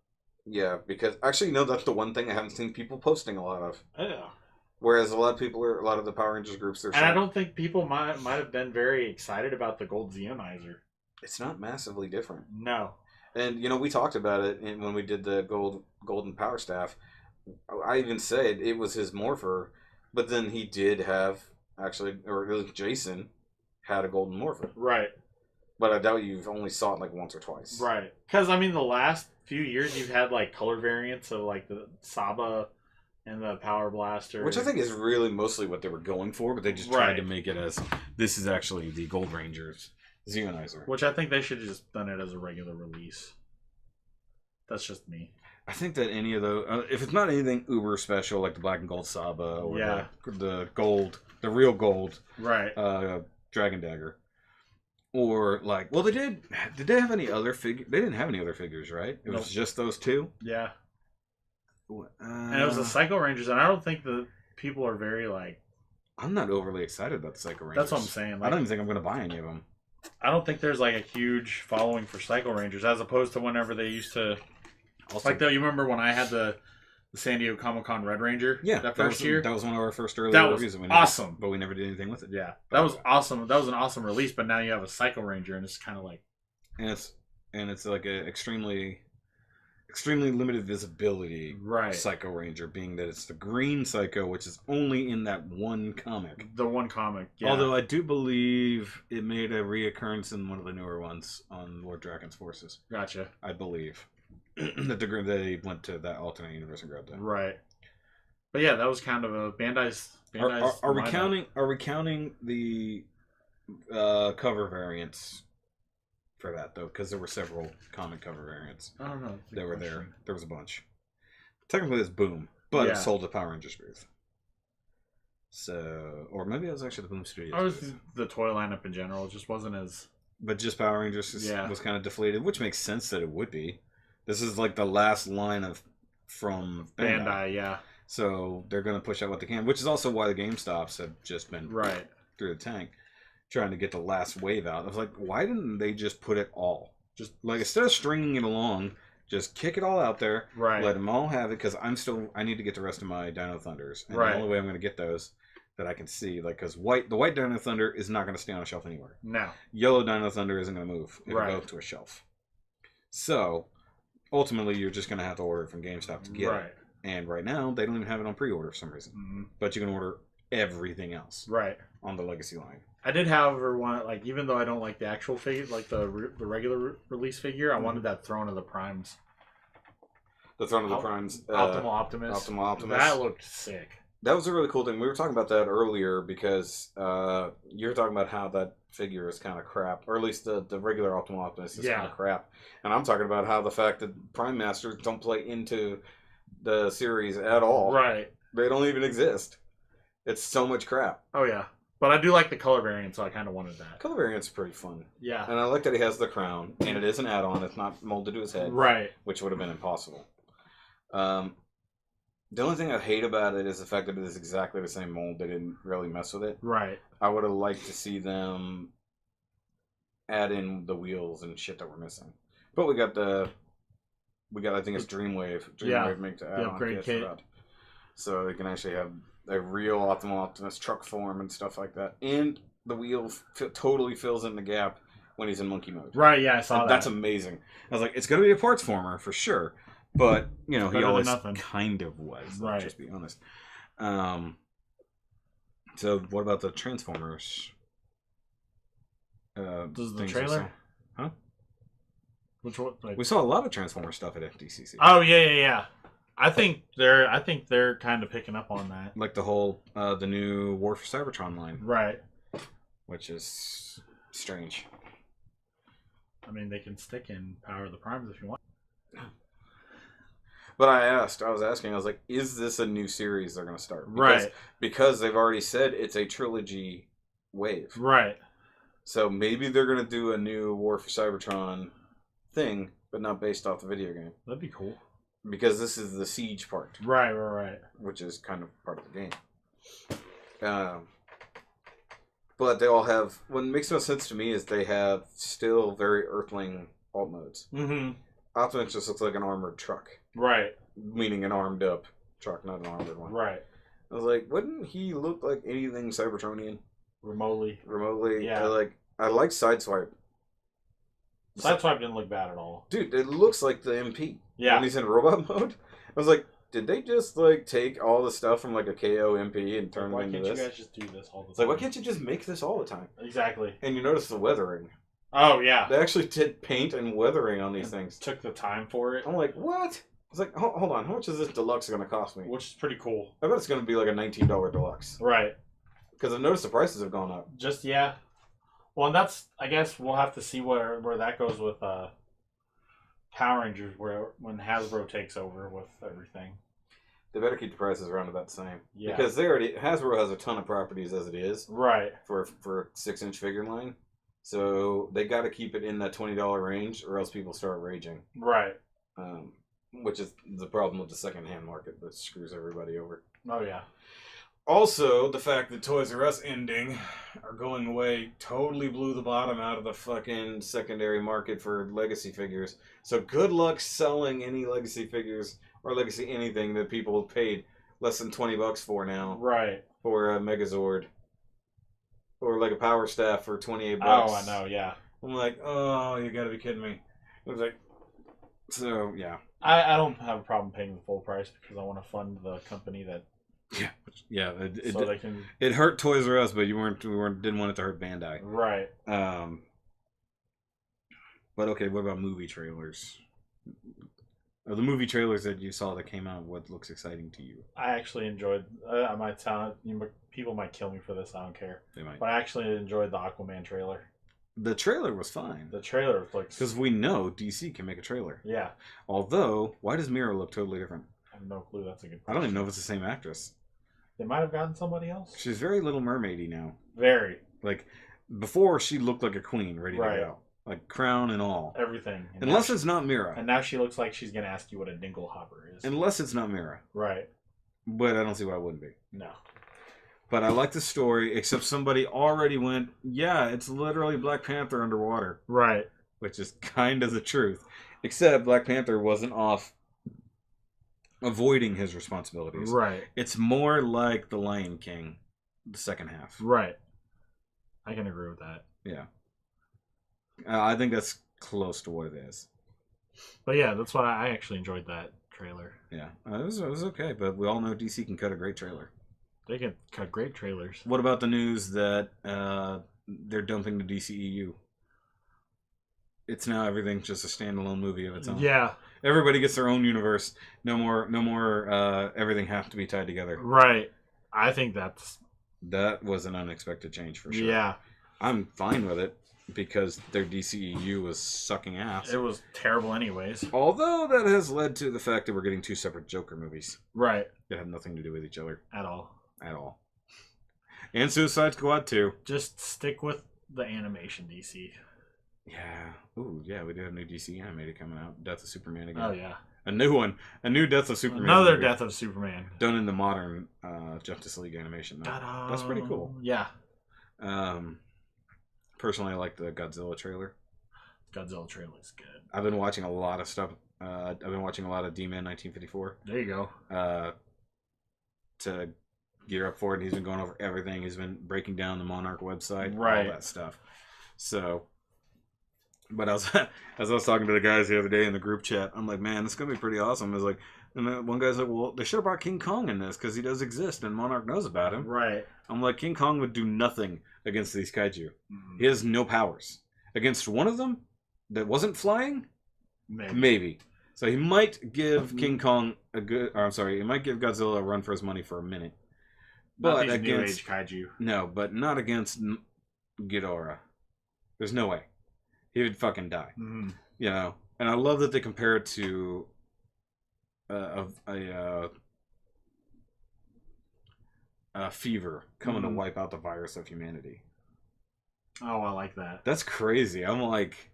Yeah, because actually, no, that's the one thing I haven't seen people posting a lot of. Yeah. Whereas a lot of the Power Rangers groups, and I don't think people might have been very excited about the gold Zeonizer. It's not massively different. No. And we talked about it when we did the golden power staff. I even said it was his morpher, but then he did have actually, or at least Jason had a golden morpher. Right. But I doubt you've only saw it like once or twice. Right. Because I mean, the last few years you've had like color variants of like the Saba and the Power Blaster, which I think is really mostly what they were going for, but they just tried to make it as this is actually the Gold Rangers Zeonizer. Which I think they should have just done it as a regular release. That's just me. I think that any of those, if it's not anything uber special like the black and gold Saba or the gold, the real gold, right? Dragon Dagger, or like, well, did they have any other figure? They didn't have any other figures, right? It was just those 2. Yeah. And it was the Psycho Rangers, and I don't think the people are very like. I'm not overly excited about the Psycho Rangers. That's what I'm saying. Like, I don't even think I'm going to buy any of them. I don't think there's like a huge following for Psycho Rangers, as opposed to whenever they used to. Also, like, though, you remember when I had the San Diego Comic-Con Red Ranger? Yeah, that first year. That was one of our first early reviews. That was awesome, but we never did anything with it. Yeah, that was awesome. That was an awesome release. But now you have a Psycho Ranger, and it's kind of like, and it's like an extremely limited visibility Psycho Ranger, being that it's the green Psycho, which is only in that one comic. The one comic, yeah. Although I do believe it made a reoccurrence in one of the newer ones on Lord Draken's Forces. Gotcha. I believe that they went to that alternate universe and grabbed that. Right. But yeah, that was kind of a Bandai's are we counting the cover variants for that though? Because there were several comic cover variants. I don't know. That were there. There was a bunch. Technically, it's Boom, but it sold to Power Rangers booth. So, or maybe it was actually the Boom Studios. It was the toy lineup in general. It just wasn't as. But just Power Rangers was kind of deflated, which makes sense that it would be. This is like the last line from Bandai, yeah. So they're going to push out what they can, which is also why the GameStops have just been through the tank, trying to get the last wave out. I was like, why didn't they just put it all? Just like instead of stringing it along, just kick it all out there. Right. Let them all have it, because I need to get the rest of my Dino Thunders, and the only way I'm going to get those that I can see, like, because the white Dino Thunder is not going to stay on a shelf anywhere. No. Yellow Dino Thunder isn't going to move. It'll go to a shelf. So ultimately, you're just going to have to order it from GameStop to get it. And right now, they don't even have it on pre-order for some reason. Mm-hmm. But you can order everything else on the Legacy line. I did, however, want, like, even though I don't like the actual figure, like the regular release figure, I wanted that Throne of the Primes. The Throne of the Primes. Optimal Optimus. Optimal Optimus. That looked sick. That was a really cool thing. We were talking about that earlier because you were talking about how that figure is kind of crap, or at least the regular Optimal Optimus is kind of crap. And I'm talking about how the fact that Prime Masters don't play into the series at all. Right. They don't even exist. It's so much crap. Oh, yeah. But I do like the color variant, so I kind of wanted that. Color variant's pretty fun. Yeah. And I like that he has the crown, and it is an add-on. It's not molded to his head. Right. Which would have been impossible. The only thing I hate about it is the fact that it is exactly the same mold. They didn't really mess with it. Right. I would have liked to see them add in the wheels and shit that we're missing. But we got I think it's Dreamwave. Dreamwave make the add-on kit for that. So they can actually have a real Optimal Optimus truck form and stuff like that. And the wheel totally fills in the gap when he's in monkey mode. Right, yeah, I saw that. That's amazing. I was like, it's going to be a parts former for sure. But, he always kind of was. Let's just be honest. So, what about the Transformers? Does the trailer? Huh? Which one? We saw a lot of Transformer stuff at FTCC. Oh yeah. I think they're kind of picking up on that. Like the whole the new War for Cybertron line, Right? which is strange. I mean, they can stick in Power of the Primes if you want. But I was like, is this a new series they're going to start? Because they've already said it's a trilogy wave. Right. So maybe they're going to do a new War for Cybertron thing, but not based off the video game. That'd be cool. Because this is the Siege part. Right. Which is kind of part of the game. But they all have... What makes no sense to me is they have still very Earthling alt modes. Mm-hmm. Optimus just looks like an armored truck. Right. Meaning an armed up truck, not an armored one. Right. I was like, wouldn't he look like anything Cybertronian? Remotely. Yeah. I like Sideswipe. Sideswipe didn't look bad at all. Dude, it looks like the MP. Yeah. When he's in robot mode. I was like, did they just take all the stuff from like a KO MP and turn it into this? Why can't you guys just do this all the time? It's like, why can't you just make this all the time? Exactly. And you notice the weathering. Oh yeah. They actually did paint and weathering on these things. Took the time for it. I'm like, what? I was like, hold on, how much is this deluxe going to cost me? Which is pretty cool. I bet it's going to be like a $19 deluxe. Right. Because I've noticed the prices have gone up. Yeah. Well, and that's, I guess we'll have to see where that goes with Power Rangers, when Hasbro takes over with everything. They better keep the prices around about the same. Yeah. Because Hasbro has a ton of properties as it is. Right. For a 6-inch figure line. So they got to keep it in that $20 range or else people start raging. Right. Which is the problem with the secondhand market that screws everybody over. Oh, yeah. Also, the fact that Toys R Us ending or going away totally blew the bottom out of the fucking secondary market for legacy figures. So good luck selling any legacy figures or legacy anything that people have paid less than $20 for now. Right. For a Megazord. Or like a Power Staff for $28. Oh, I know, yeah. I'm like, oh, you gotta be kidding me. I was like, so, yeah. I don't have a problem paying the full price because I want to fund the company that... Yeah. They can... It hurt Toys R Us, but didn't want it to hurt Bandai. Right. But okay, what about movie trailers? Or the movie trailers that you saw that came out, what looks exciting to you? I actually enjoyed... I might sound... people might kill me for this, I don't care. They might. But I actually enjoyed the Aquaman trailer. The trailer was fine. The trailer looks... Because we know DC can make a trailer. Yeah. Although, why does Mira look totally different? I have no clue. That's a good question. I don't even know if it's the same actress. They might have gotten somebody else. She's very Little Mermaidy now. Very. Like, before she looked like a queen ready to go. Like, crown and all. Everything. And unless it's not Mira. And now she looks like she's going to ask you what a dinglehopper is. Unless it's not Mira. Right. But I don't see why it wouldn't be. No. But I like the story, except somebody already went, yeah, it's literally Black Panther underwater. Right. Which is kind of the truth. Except Black Panther wasn't off avoiding his responsibilities. Right. It's more like The Lion King, the second half. Right. I can agree with that. Yeah. I think that's close to what it is. But yeah, that's why I actually enjoyed that trailer. Yeah. It was okay, but we all know DC can cut a great trailer. They can cut great trailers. What about the news that they're dumping the DCEU? It's now everything's just a standalone movie of its own. Yeah. Everybody gets their own universe. No more everything have to be tied together. Right. I think that was an unexpected change for sure. Yeah. I'm fine with it because their DCEU was sucking ass. It was terrible anyways. Although that has led to the fact that we're getting 2 separate Joker movies. Right. That have nothing to do with each other. At all. And Suicide Squad 2. Just stick with the animation, DC. Yeah. Ooh, yeah, we do have a new DC animated coming out. Death of Superman again. Oh, yeah. A new one. A new Death of Superman. Another movie. Death of Superman. Done in the modern Justice League animation. That's pretty cool. Yeah. Personally, I like the Godzilla trailer. Godzilla trailer is good. I've been watching a lot of stuff. I've been watching a lot of D-Man 1954. There you go. To gear up for it. And he's been going over everything. He's been breaking down the Monarch website. Right. All that stuff. So... But as I was talking to the guys the other day in the group chat, I'm like, man, this is going to be pretty awesome. I was like, and one guy's like, well, they should have brought King Kong in this because he does exist and Monarch knows about him. Right. I'm like, King Kong would do nothing against these kaiju. Mm-hmm. He has no powers. Against one of them that wasn't flying, Maybe. So he might give King Kong he might give Godzilla a run for his money for a minute. But Not these new age kaiju. No, but not against Ghidorah. There's no way. He would fucking die. Mm-hmm. You know? And I love that they compare it to a fever coming to wipe out the virus of humanity. Oh, I like that. That's crazy. I'm like,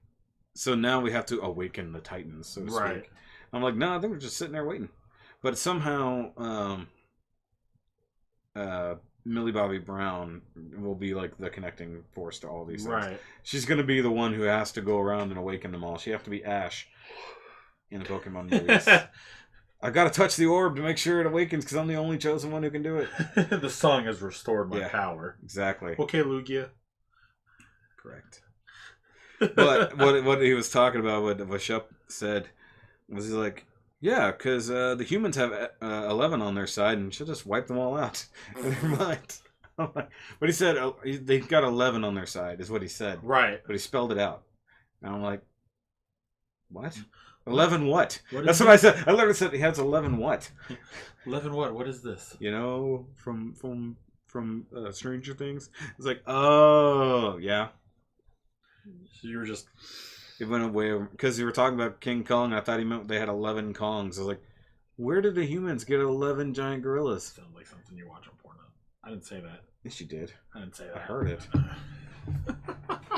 so now we have to awaken the Titans, so to speak. I'm like, no, I think we're just sitting there waiting. But somehow, Millie Bobby Brown will be like the connecting force to all these things. Right. She's going to be the one who has to go around and awaken them all. She have to be Ash in the Pokemon movies. I got to touch the orb to make sure it awakens because I'm the only chosen one who can do it. The song has restored my power. Exactly. Okay, Lugia. Correct. But what he was talking about, what Shep said, was he's like, yeah, because the humans have 11 on their side, and she'll just wipe them all out in their mind. But he said they've got 11 on their side, is what he said. Right. But he spelled it out. And I'm like, what? 11 what? That's what I said. I literally said he has 11 what? 11 what? What is this? You know, from Stranger Things. It's like, oh, yeah. So you were just... It went away because you were talking about King Kong. I thought he meant they had 11 Kongs. I was like, where did the humans get 11 giant gorillas? Sounds like something you watch on porno. I didn't say that. Yes, you did. I didn't say that. I heard it.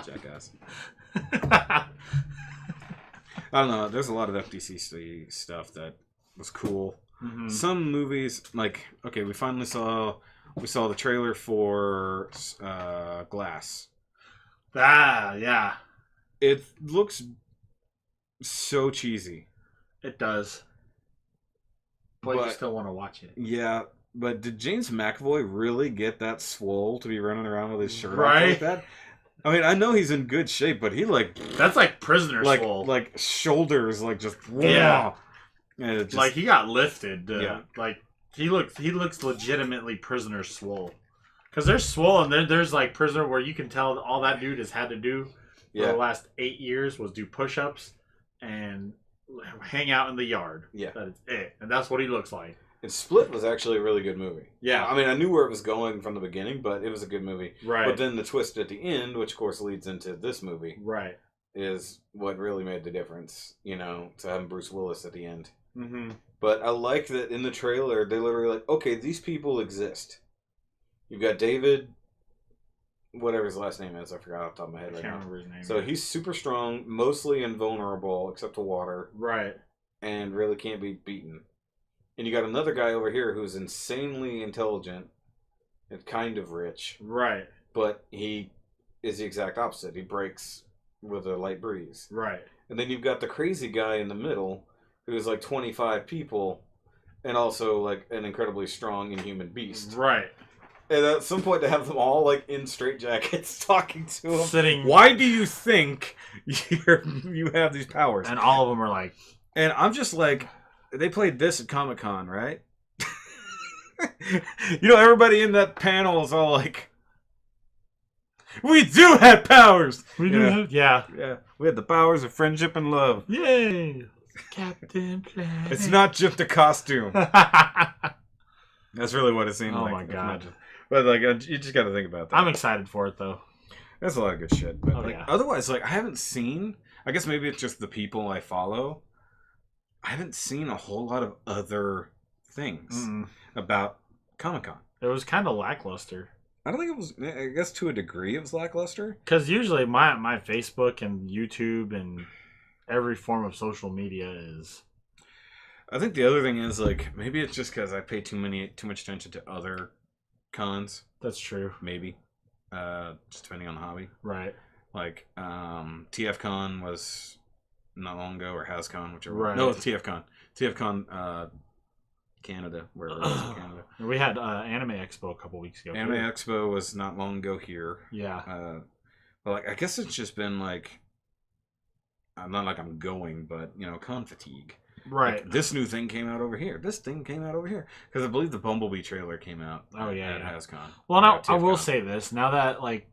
Jackass. I don't know. There's a lot of FDC stuff that was cool. Mm-hmm. Some movies, like, okay, we finally saw the trailer for Glass. Ah, yeah. It looks so cheesy. It does. But you still want to watch it. Yeah, but did James McAvoy really get that swole to be running around with his shirt off like that? I mean, I know he's in good shape, but he that's like prisoner swole. Like shoulders, like just just, like he got lifted. Like he looks legitimately prisoner swole. Because there's swole and there's like prisoner where you can tell all that dude has had to do for the last 8 years was do push-ups and hang out in the yard. Yeah, that is it, and that's what he looks like. And Split was actually a really good movie. Yeah. I mean, I knew where it was going from the beginning, but it was a good movie. Right. But then the twist at the end, which of course leads into this movie, right, is what really made the difference, you know, to having Bruce Willis at the end. Mm-hmm. But I like that in the trailer, they literally like, okay, these people exist. You've got David, whatever his last name is, I forgot off the top of my head right now. I can't remember his name. So he's super strong, mostly invulnerable, except to water. Right. And really can't be beaten. And you got another guy over here who's insanely intelligent and kind of rich. Right. But he is the exact opposite. He breaks with a light breeze. Right. And then you've got the crazy guy in the middle who's like 25 people and also like an incredibly strong inhuman beast. Right. And at some point to have them all like in straitjackets talking to him. Sitting. Why do you think you have these powers? And all of them are like. And I'm just like, they played this at Comic-Con, right? You know, everybody in that panel is all like, we do have powers! We do have, yeah. We have the powers of friendship and love. Yay! Captain Planet. It's not just a costume. That's really what it seemed like. Oh my god. But like, you just got to think about that. I'm excited for it, though. That's a lot of good shit. But otherwise, like, I haven't seen, I guess maybe it's just the people I follow. I haven't seen a whole lot of other things about Comic-Con. It was kind of lackluster. I don't think it was, I guess to a degree it was lackluster. Because usually my Facebook and YouTube and every form of social media is... I think the other thing is, like, maybe it's just because I pay too much attention to other cons. That's true. Maybe. Just depending on the hobby. Right. Like, TFCon was... not long ago, or HasCon, whichever. Right. No, it's TFCon. TFCon, Canada, wherever it is in Canada. We had Anime Expo a couple weeks ago. Anime Expo was not long ago here. Yeah. But like, I guess it's just been like, not like I'm going, but you know, con fatigue. Right. Like, this new thing came out over here. This thing came out over here because I believe the Bumblebee trailer came out. Oh yeah. At HasCon. Well, now I will say this: now that like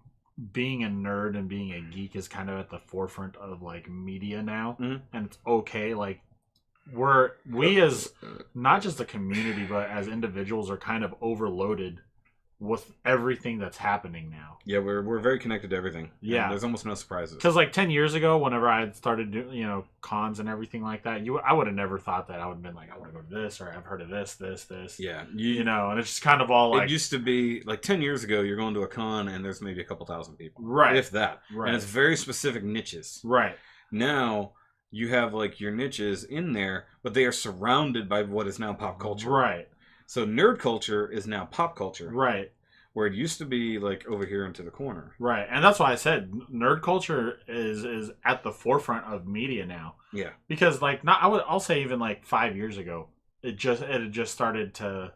being a nerd and being a geek is kind of at the forefront of like media now, Mhm. and it's okay. Like we as not just a community but as individuals are kind of overloaded with everything that's happening now. Yeah, we're very connected to everything. Yeah. And there's almost no surprises. Because like 10 years ago, whenever I had started doing, cons and everything like that, I would have never thought that I would have been like, I want to go to this, or I've heard of this. Yeah. And it's just kind of all like... It used to be, like 10 years ago, you're going to a con and there's maybe a couple thousand people. Right. If that. Right. And it's very specific niches. Right. Now, you have like your niches in there, but they are surrounded by what is now pop culture. Right. So nerd culture is now pop culture. Right. Where it used to be like over here into the corner. Right. And that's why I said nerd culture is at the forefront of media now. Yeah. Because like I'll say even like 5 years ago, it had just started to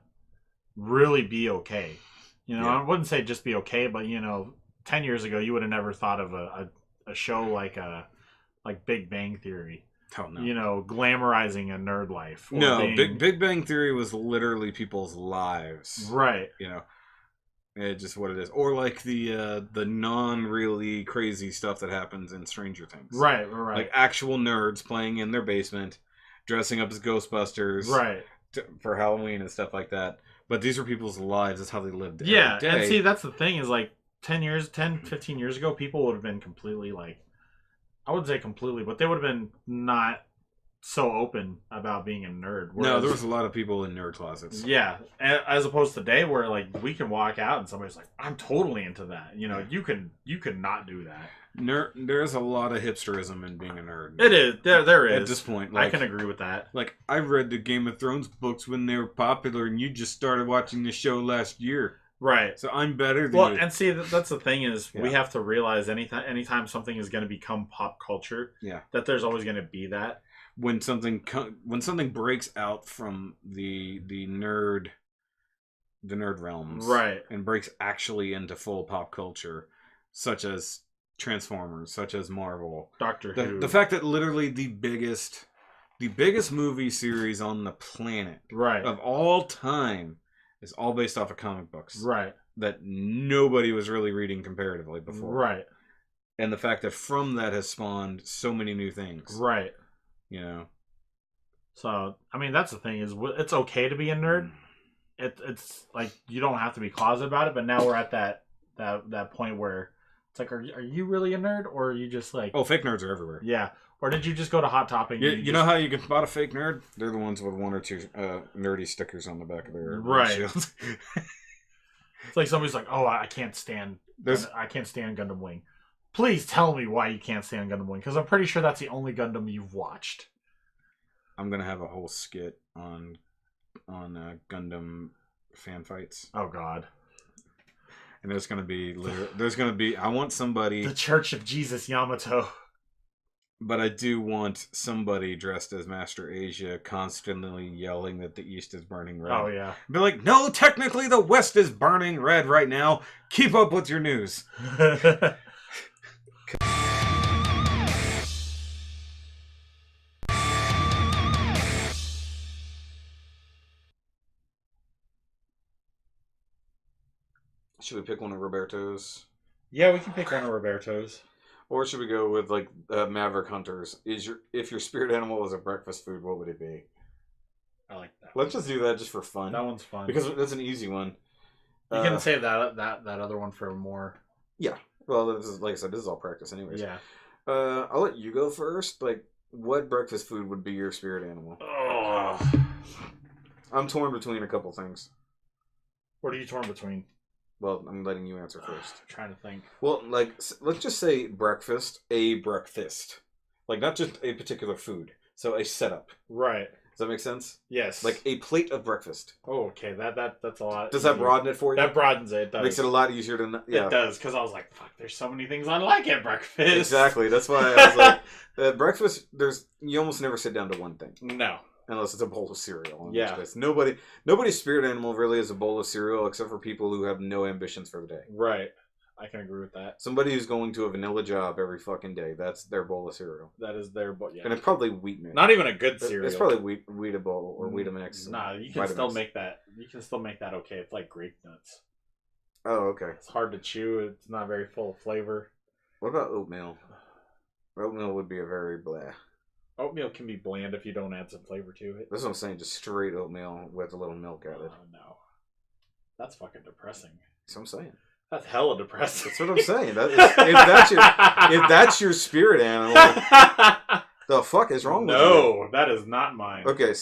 really be okay. Yeah. I wouldn't say just be okay, but 10 years ago you would have never thought of a show like Big Bang Theory. Oh, no. Glamorizing a nerd life. No, Big Bang Theory was literally people's lives. Right. It's just what it is. Or like the non-really crazy stuff that happens in Stranger Things. Right. Like actual nerds playing in their basement, dressing up as Ghostbusters. Right. For Halloween and stuff like that. But these are people's lives. That's how they lived every day. And see, that's the thing is like 15 years ago, people would have been completely like, I wouldn't say completely, but they would have been not so open about being a nerd. No, there was a lot of people in nerd closets. Yeah, as opposed to today, where like we can walk out and somebody's like, "I'm totally into that." You could not do that. There's a lot of hipsterism in being a nerd. It is there is at this point. I can agree with that. Like I read the Game of Thrones books when they were popular, and you just started watching the show last year. Right. So I'm better than you. And see, that's the thing is we have to realize anytime something is going to become pop culture, that there's always going to be that. When something breaks out from the nerd realms, right, and breaks actually into full pop culture, such as Transformers, such as Marvel, Doctor Who, the fact that literally the biggest movie series on the planet, of all time, is all based off of comic books, that nobody was really reading comparatively before, and the fact that from that has spawned so many new things, So, I mean, that's the thing is it's okay to be a nerd. It's like you don't have to be closeted about it, but now we're at that point where it's like, are you really a nerd, or are you just like... Oh, fake nerds are everywhere. Yeah. Or did you just go to Hot Topic? You know how you can spot a fake nerd? They're the ones with one or two nerdy stickers on the back of their shield. It's like somebody's like, oh, I can't stand Gundam Wing. Please tell me why you can't stand Gundam Wing, because I'm pretty sure that's the only Gundam you've watched. I'm gonna have a whole skit on Gundam fan fights. Oh God! And there's gonna be I want somebody, the Church of Jesus Yamato. But I do want somebody dressed as Master Asia constantly yelling that the East is burning red. Oh yeah. Be like, no, technically the West is burning red right now. Keep up with your news. Should we pick one of Roberto's? Yeah, we can pick one of Roberto's. Or should we go with like Maverick Hunters? If your spirit animal was a breakfast food, what would it be? I like that. Let's just do that just for fun. That one's fun because that's an easy one. You can save that other one for more. Yeah. Well, this is, like I said, this is all practice, anyways. Yeah. I'll let you go first. Like, what breakfast food would be your spirit animal? Oh. I'm torn between a couple things. What are you torn between? Well, I'm letting you answer first. I'm trying to think. Well, like, let's just say breakfast. A breakfast. Like, not just a particular food. So, a setup. Right. Does that make sense? Yes. Like, a plate of breakfast. Oh, okay. That's a lot. Does that broaden it for you? That broadens it. It does. Makes it a lot easier to... Yeah. It does, because I was like, fuck, there's so many things I like at breakfast. Exactly. That's why I was like, at breakfast, you almost never sit down to one thing. No. Unless it's a bowl of cereal. Yeah. Nobody's spirit animal really is a bowl of cereal except for people who have no ambitions for the day. Right. I can agree with that. Somebody who's going to a vanilla job every fucking day. That's their bowl of cereal. That is their bowl, yeah. And it's probably wheat mix. Not even a good cereal. It's probably Weetabix or Weetabix. Nah, you can still make that. You can still make that okay. It's like grape nuts. Oh, okay. It's hard to chew. It's not very full of flavor. What about oatmeal? Oatmeal would be a very blah. Oatmeal can be bland if you don't add some flavor to it. That's what I'm saying. Just straight oatmeal with a little milk added. Oh, no. That's fucking depressing. That's what I'm saying. That's hella depressing. That's what I'm saying. That is, if that's your spirit animal, the fuck is wrong with you? No, that is not mine. Okay,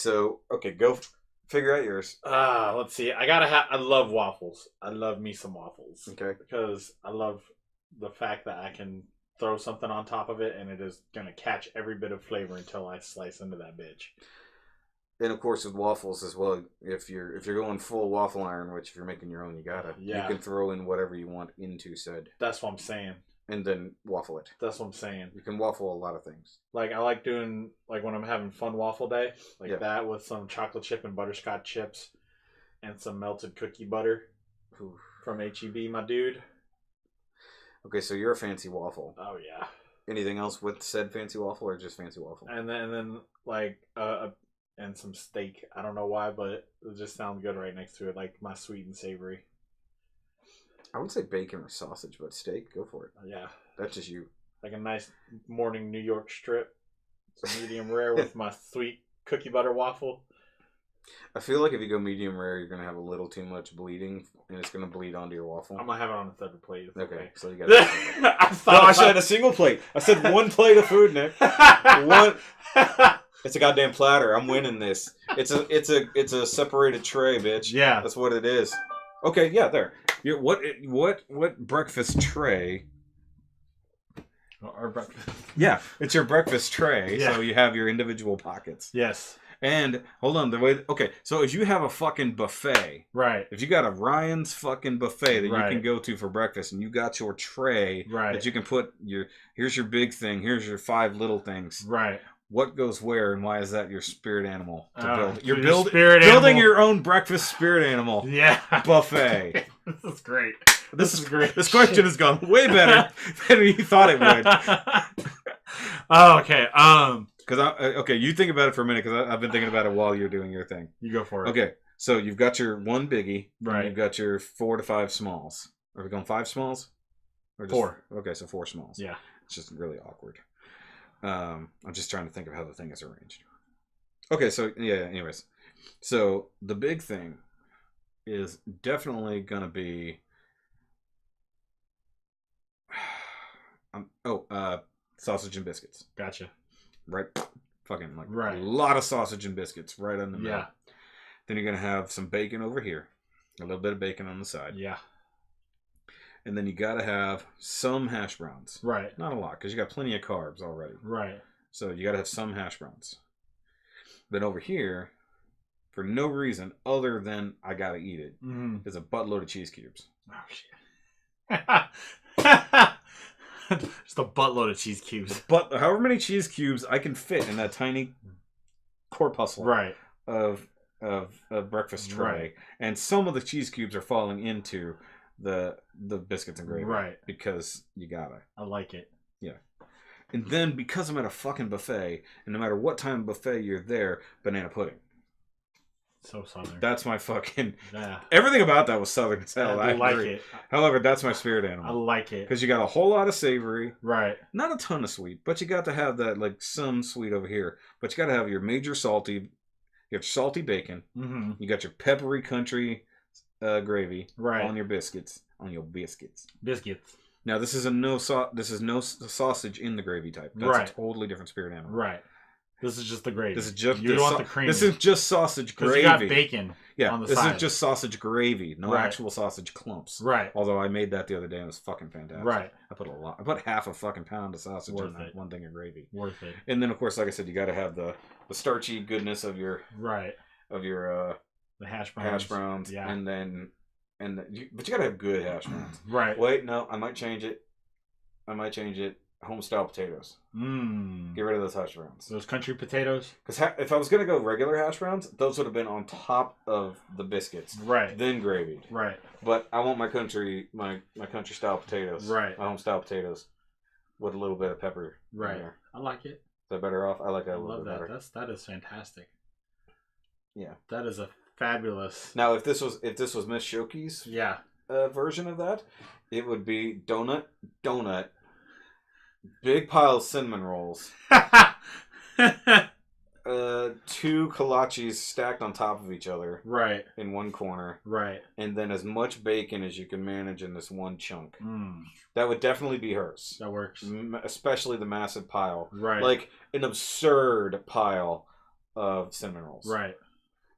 go figure out yours. Let's see. I love waffles. I love me some waffles. Okay. Because I love the fact that I can throw something on top of it and it is gonna catch every bit of flavor until I slice into that bitch. And of course with waffles as well, if you're going full waffle iron, which if you're making your own, you can throw in whatever you want into said. That's what I'm saying. And then waffle it. That's what I'm saying. You can waffle a lot of things. Like I like doing when I'm having fun waffle day, that with some chocolate chip and butterscotch chips and some melted cookie butter from HEB, my dude. Okay, so you're a fancy waffle. Oh yeah. Anything else with said fancy waffle or just fancy waffle? And then and some steak. I don't know why, but it just sounds good right next to it, like my sweet and savory. I would say bacon or sausage, but steak, go for it. Yeah. That's just you. Like a nice morning New York strip. It's medium rare with my sweet cookie butter waffle. I feel like if you go medium rare, you're going to have a little too much bleeding, and it's going to bleed onto your waffle. I'm going to have it on a third plate. Okay, so you got to... I said a single plate. I said one plate of food, Nick. One... It's a goddamn platter. I'm winning this. It's a separated tray, bitch. Yeah. That's what it is. Okay, yeah, there. What breakfast tray? Our breakfast. Yeah, it's your breakfast tray, yeah. So you have your individual pockets. Yes. And hold on, so if you have a fucking buffet, right? If you got a Ryan's fucking buffet that you can go to for breakfast, and you got your tray that you can put here's your big thing, here's your 5 little things, right? What goes where, and why is that your spirit animal to build? You're building your own breakfast spirit animal. Yeah. Buffet. This is great. This is great. This question has gone way better than you thought it would. Oh, okay. Okay, you think about it for a minute, because I've been thinking about it while you're doing your thing. You go for it. Okay, so you've got your 1 biggie, right? You've got your 4 to 5 smalls. Are we going 5 smalls? Or just 4. Okay, so 4 smalls. Yeah. It's just really awkward. I'm just trying to think of how the thing is arranged. Okay, so yeah. Anyways, so the big thing is definitely gonna be sausage and biscuits. Gotcha. Right, fucking right. A lot of sausage and biscuits right in the middle. Yeah. Then you're gonna have some bacon over here, a little bit of bacon on the side. Yeah. And then you gotta have some hash browns. Right. Not a lot, because you got plenty of carbs already. Right. So you gotta have some hash browns. Then over here, for no reason other than I gotta eat it, is a buttload of cheese cubes. Oh shit. Just a buttload of cheese cubes. But however many cheese cubes I can fit in that tiny corpuscle of breakfast tray. Right. And some of the cheese cubes are falling into the biscuits and gravy. Right. Because you gotta. I like it. Yeah. And then because I'm at a fucking buffet, and no matter what time of buffet you're there, banana pudding. So southern. That's my fucking... Yeah. Everything about that was southern as hell. I like it. However, that's my spirit animal. I like it. Because you got a whole lot of savory. Right. Not a ton of sweet, but you got to have that, like, some sweet over here. But you got to have your major salty... You got your salty bacon. Mm-hmm. You got your peppery country gravy. Right. On your biscuits. Biscuits. Now, this is no sausage in the gravy type. That's a totally different spirit animal. Right. This is just the gravy. This is just you want the cream. This is just sausage gravy. You got bacon. Yeah, on the this side. is just sausage gravy, no actual sausage clumps. Right. Although I made that the other day and it was fucking fantastic. Right. I put a lot. I put half a fucking pound of sausage in that one thing of gravy. Worth it. And then of course, like I said, you got to have the starchy goodness of your the hash browns. Yeah. But you got to have good hash browns. Right. Wait, no, I might change it. Home style potatoes. Get rid of those hash browns. Those country potatoes. Because if I was gonna go regular hash browns, those would have been on top of the biscuits. Right. Then gravied. Right. But I want my country style potatoes. Right. My home style potatoes with a little bit of pepper. Right. There. I like it. Is that better off? I like that a little bit that. better. That is fantastic. Yeah. That is a fabulous. Now, if this was Miss Shoky's version of that, it would be donut, big pile of cinnamon rolls, 2 kolaches stacked on top of each other, right, in one corner, right, and then as much bacon as you can manage in this one chunk. Mm, That would definitely be hers. that works. Especially the massive pile. Right. Like, an absurd pile of cinnamon rolls. Right.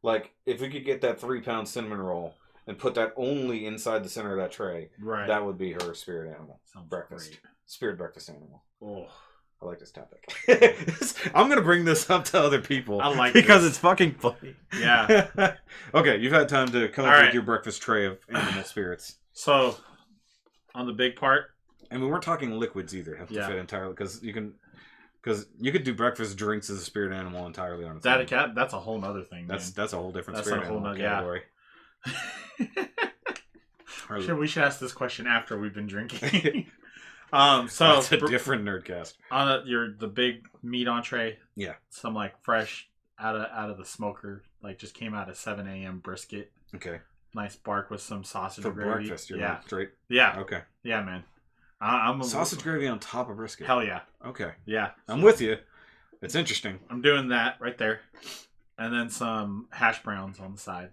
Like, if we could get that 3-pound cinnamon roll and put that only inside the center of that tray, Right. that would be her spirit animal. Sounds breakfast. great. Spirit breakfast animal. Oh. I like this topic. I'm going to bring this up to other people. I like because this. it's fucking funny. Yeah. Okay, you've had time to come up with your breakfast tray of animal spirits. So, on the big part. And we weren't talking liquids either. Have to fit entirely because you could do breakfast drinks as a spirit animal entirely on its own. That's a whole other thing. That's a whole different that's spirit a whole animal nother, category. Yeah. We should ask this question after we've been drinking. So that's a different Nerdcast. On the big meat entree. Yeah. Some like fresh out of the smoker, like just came out of 7 a.m. brisket. Okay. Nice bark with some sausage for gravy. Breakfast. You're straight. Yeah. Okay. Yeah, man. I'm sausage gravy on top of brisket. Hell yeah. Okay. Yeah. I'm with you. It's interesting. I'm doing that right there, and then some hash browns on the side.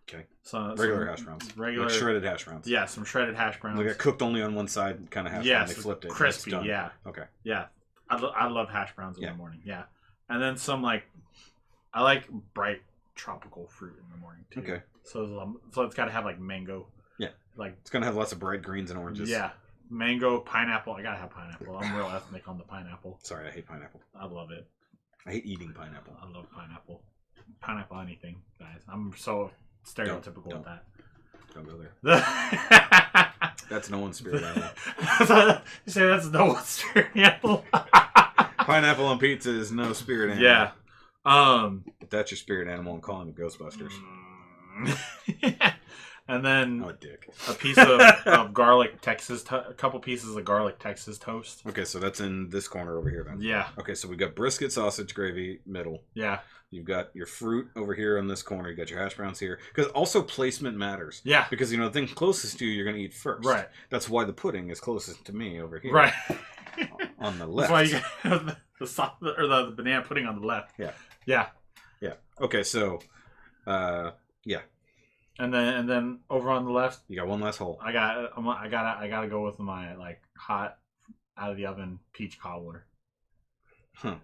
Okay. Regular hash browns. Regular like shredded hash browns. Yeah, some shredded hash browns. Like cooked only on one side, kind of hash brown. They flipped it. Crispy. Yeah. Okay. Yeah. I love hash browns in the morning. Yeah. And then some I like bright tropical fruit in the morning too. Okay. So it's got to have like mango. Yeah. Like it's gonna have lots of bright greens and oranges. Yeah. Mango, pineapple. I gotta have pineapple. I'm real ethnic on the pineapple. Sorry, I hate pineapple. I love it. I hate eating pineapple. I love pineapple. Pineapple anything, guys. I'm so stereotypical with that. Don't go there. That's no one's spirit animal. You say that's no one's spirit animal? Pineapple on pizza is no spirit animal. Yeah. If that's your spirit animal, I'm calling it Ghostbusters. And then a dick. A piece of garlic Texas, a couple pieces of garlic Texas toast. Okay, so that's in this corner over here then. Yeah. Okay, so we got brisket, sausage gravy, middle. Yeah. You've got your fruit over here on this corner. You got your hash browns here. Because also placement matters. Yeah. Because, the thing closest to you, you're going to eat first. Right. That's why the pudding is closest to me over here. Right. On the left. That's why you got the banana pudding on the left. Yeah. Yeah. Yeah. Okay, so, yeah. And then over on the left, you got one last hole. I gotta go with my hot out of the oven peach cobbler. Huh.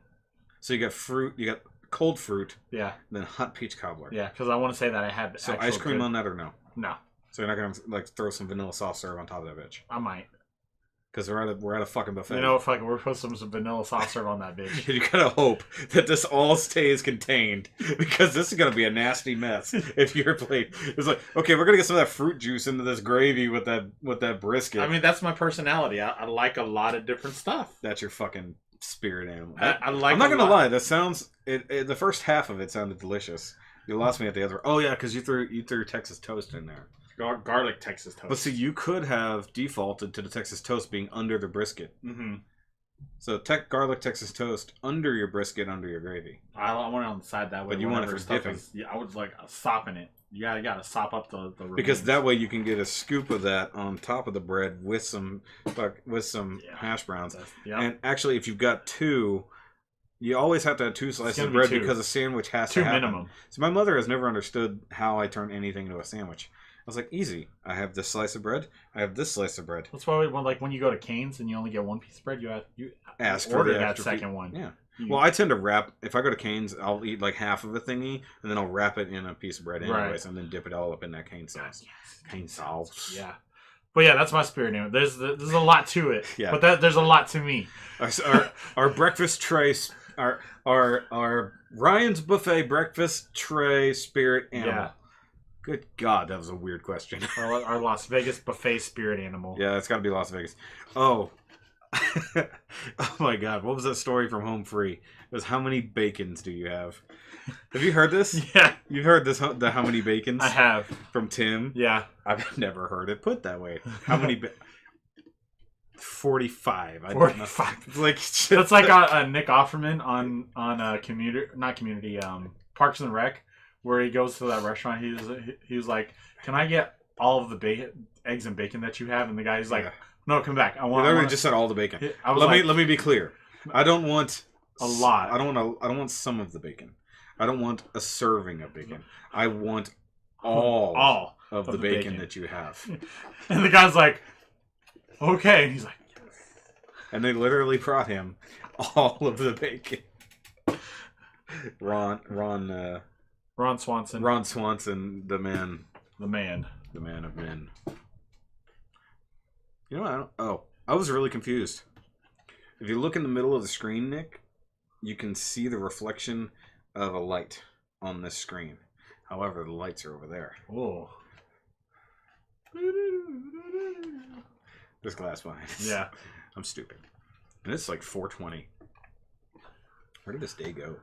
So you got fruit, you got cold fruit. Yeah. And then hot peach cobbler. Yeah, because I want to say that I had. So ice cream on that or no? No. So you're not gonna throw some vanilla soft serve on top of that bitch? I might. Because we're at a fucking buffet. You know, we're putting some vanilla soft serve on that bitch. You gotta hope that this all stays contained, because this is gonna be a nasty mess if your plate is like, okay, we're gonna get some of that fruit juice into this gravy with that brisket. I mean, that's my personality. I like a lot of different stuff. That's your fucking spirit animal. I like. I'm not gonna lie. That sounds. The first half of it sounded delicious. You lost me at the other. Oh yeah, because you threw Texas toast in there. Garlic Texas toast. But see, you could have defaulted to the Texas toast being under the brisket. Mm-hmm. So garlic Texas toast under your brisket, under your gravy. I want it on the side that way. But you want it for dipping. I would like sopping it. You gotta sop up the because that way you can get a scoop of that on top of the bread with some hash browns. And actually, if you've got two, you always have to have 2 slices of bread because a sandwich has to happen. 2 minimum. So my mother has never understood how I turn anything into a sandwich. I was like, easy. I have this slice of bread. I have this slice of bread. That's why when you go to Cane's and you only get 1 piece of bread, you ask order for that second one. Yeah. Well, I tend to wrap. If I go to Cane's, I'll eat like half of a thingy, and then I'll wrap it in a piece of bread anyways, and then dip it all up in that cane sauce. Yes. Cane sauce. Yeah. But yeah, that's my spirit name. There's a lot to it. Yeah. But there's a lot to me. Our breakfast tray, our Ryan's Buffet breakfast tray spirit animal. Yeah. Good God, that was a weird question. Our Las Vegas buffet spirit animal. Yeah, it's got to be Las Vegas. Oh. Oh my God, what was that story from Home Free? It was how many bacons do you have? Have you heard this? Yeah. You've heard this, the how many bacons? I have. From Tim? Yeah. I've never heard it put that way. How many 45. 45. Like, that's like Nick Offerman on Parks and Rec, where he goes to that restaurant. He was like, "Can I get all of the bacon, eggs and bacon that you have, and the guy's like, "No, come back. I want." I just said all the bacon. Let me be clear. I don't want a lot. I don't want some of the bacon. I don't want a serving of bacon. I want all of the bacon that you have. And the guy's like, "Okay," and he's like, "Yes." And they literally brought him all of the bacon. Ron Swanson. Ron Swanson, the man of men. You know what? I was really confused. If you look in the middle of the screen, Nick, you can see the reflection of a light on this screen. However, the lights are over there. Oh. There's glass behind us. Yeah. I'm stupid. And it's like 4:20. Where did this day go?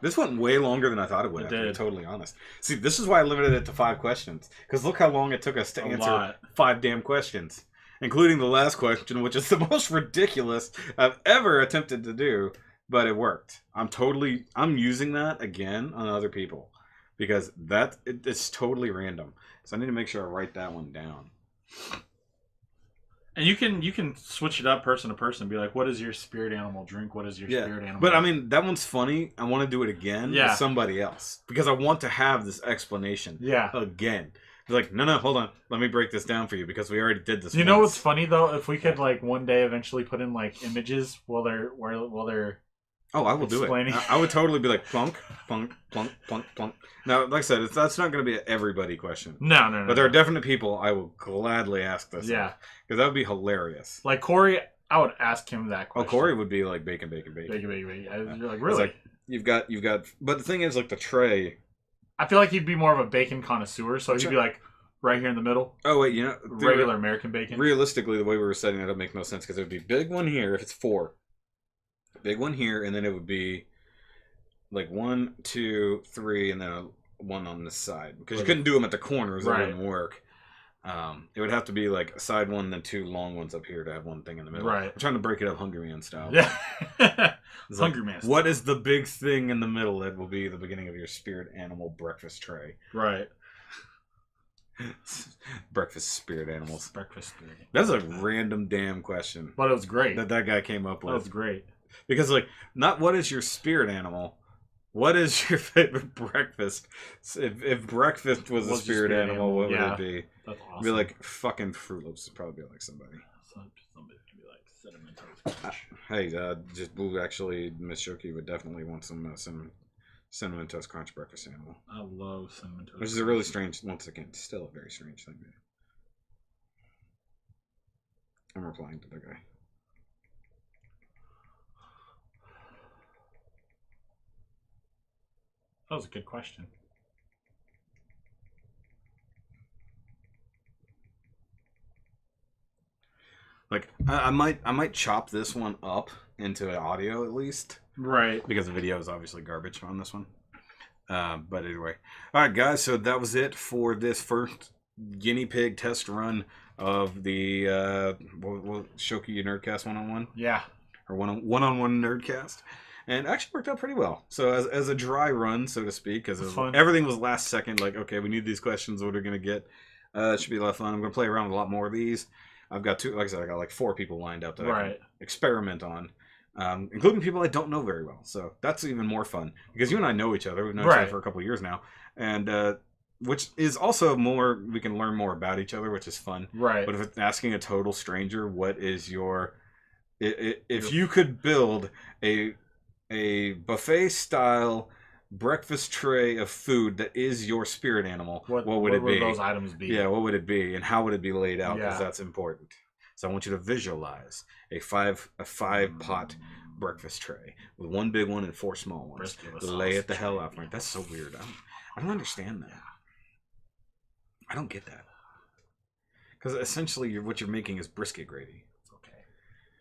This went way longer than I thought it would, to be totally honest. See, this is why I limited it to 5 questions. Because look how long it took us to answer 5 damn questions. Including the last question, which is the most ridiculous I've ever attempted to do. But it worked. I'm using that again on other people. Because it's totally random. So I need to make sure I write that one down. And you can switch it up person to person and be like, what is your spirit animal drink? What is your spirit animal? But I mean, that one's funny. I want to do it again with somebody else. Because I want to have this explanation again. Like, no, hold on. Let me break this down for you because we already did this You know what's funny, though? If we could, like, one day eventually put in, like, images while they're Oh, I will do it. I would totally be like, plunk, plunk, plunk, plunk, plunk. Now, like I said, that's not going to be an everybody question. No. But there are definite people I will gladly ask this. Yeah. Because that would be hilarious. Like Corey, I would ask him that question. Oh, Corey would be like bacon. Bacon. You're like, really? Like, you've got. But the thing is, like, the tray. I feel like he'd be more of a bacon connoisseur, so he'd be like, right here in the middle. Oh, wait, regular American bacon. Realistically, the way we were setting it up makes no sense because it would be big one here if it's 4. Big one here, and then it would be like 1, 2, 3, and then one on this side. Because you couldn't do them at the corners, it wouldn't work. It would have to be like a side one, then 2 long ones up here to have one thing in the middle. Right. I'm trying to break it up Hungry Man style. Yeah. Hungry Man style. What is the big thing in the middle that will be the beginning of your spirit animal breakfast tray? Right. Breakfast spirit animals. Breakfast spirit. That's a random damn question. But it was great. That guy came up with. That was great. Because, like, not what is your spirit animal, what is your favorite breakfast? If breakfast was a spirit animal, what would it be? That's awesome. It'd be like fucking Fruit Loops would probably be like somebody. Somebody's gonna be like Cinnamon Toast Crunch. Hey, actually, Miss Shoki would definitely want some Cinnamon Toast Crunch breakfast animal. I love Cinnamon Toast. Which is a really strange, once again, still a very strange thing. I'm replying to the guy. That was a good question. Like, I might chop this one up into an audio at least. Right. Because the video is obviously garbage on this one. But anyway. Alright, guys, so that was it for this first guinea pig test run of the Shoki Nerdcast 1-on-1. Yeah. Or one-on-one Nerdcast. And it actually worked out pretty well. So as a dry run, so to speak, because everything was last second, like, okay, we need these questions, what are we going to get? It should be a lot of fun. I'm going to play around with a lot more of these. I've got like I said, I got like 4 people lined up that I can experiment on, including people I don't know very well. So that's even more fun because you and I know each other. We've known each other for a couple of years now, and which is also more, we can learn more about each other, which is fun. Right. But if it's asking a total stranger, what is your, if you could build a buffet style breakfast tray of food that is your spirit animal, what would it be? What would those items be? Yeah, what would it be, and how would it be laid out? Because that's important. So I want you to visualize a five pot breakfast tray with 1 big one and 4 small ones. Lay it the hell out for me. That's so weird. I don't understand that. I don't get that. Because essentially, what you're making is brisket gravy.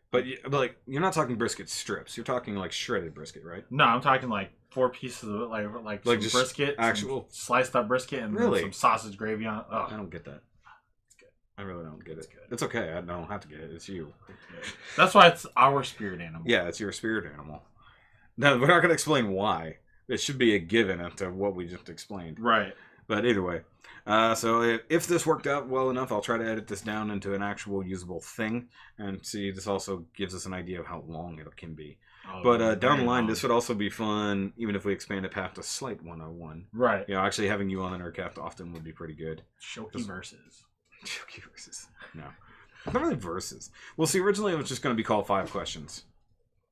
But like, you're not talking brisket strips. You're talking like shredded brisket, right? No, I'm talking like 4 pieces of it, like some just brisket, actual sliced up brisket, and some sausage gravy on it. Oh. I don't get that. It's good. I really don't get it. It's okay. I don't have to get it. It's you. That's why it's our spirit animal. Yeah, it's your spirit animal. No, we're not going to explain why. It should be a given after what we just explained. Right. But either way. So if this worked out well enough, I'll try to edit this down into an actual usable thing. And see, this also gives us an idea of how long it can be. Oh, But down the line, long. this would also be fun, even if we expand it past a slight 101. Right. You know, actually having you on the Nerdcast often would be pretty good. Shoky versus. Shoky versus. No. Not really versus. Well, see, originally it was just going to be called 5 questions.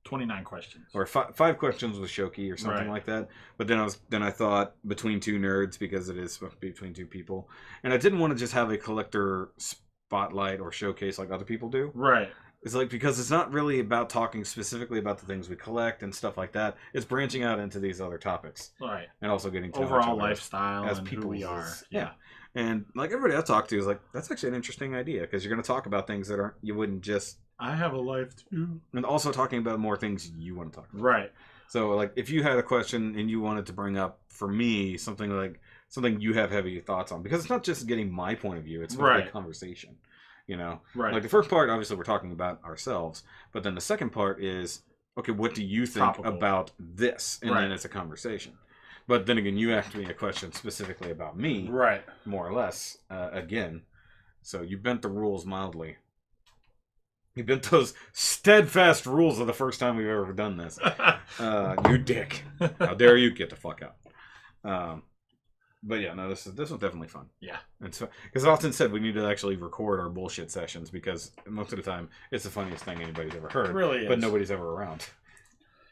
29 questions. Or 5 questions with Shoky or something like that. But then I thought between 2 nerds, because it is supposed to be between 2 people. And I didn't want to just have a collector spotlight or showcase like other people do. Right. It's like, because it's not really about talking specifically about the things we collect and stuff like that. It's branching out into these other topics. Right. And also getting to overall lifestyle as and people who we are. Yeah. And like everybody I talk to is like, that's actually an interesting idea, because you're going to talk about things that aren't, you wouldn't just. I have a life too. And also talking about more things you want to talk about. Right. So like if you had a question and you wanted to bring up for me something you have heavy thoughts on, because it's not just getting my point of view, it's a conversation. You know, right? Like the first part, obviously, we're talking about ourselves, but then the second part is, okay, what do you think about this? And then it's a conversation. But then again, you asked me a question specifically about me, right? More or less, again. So you bent the rules mildly. You bent those steadfast rules of the first time we've ever done this. You dick! How dare you get the fuck out? But yeah, no, this was definitely fun. Yeah. Because I often said we need to actually record our bullshit sessions, because most of the time it's the funniest thing anybody's ever heard. It really is. But nobody's ever around.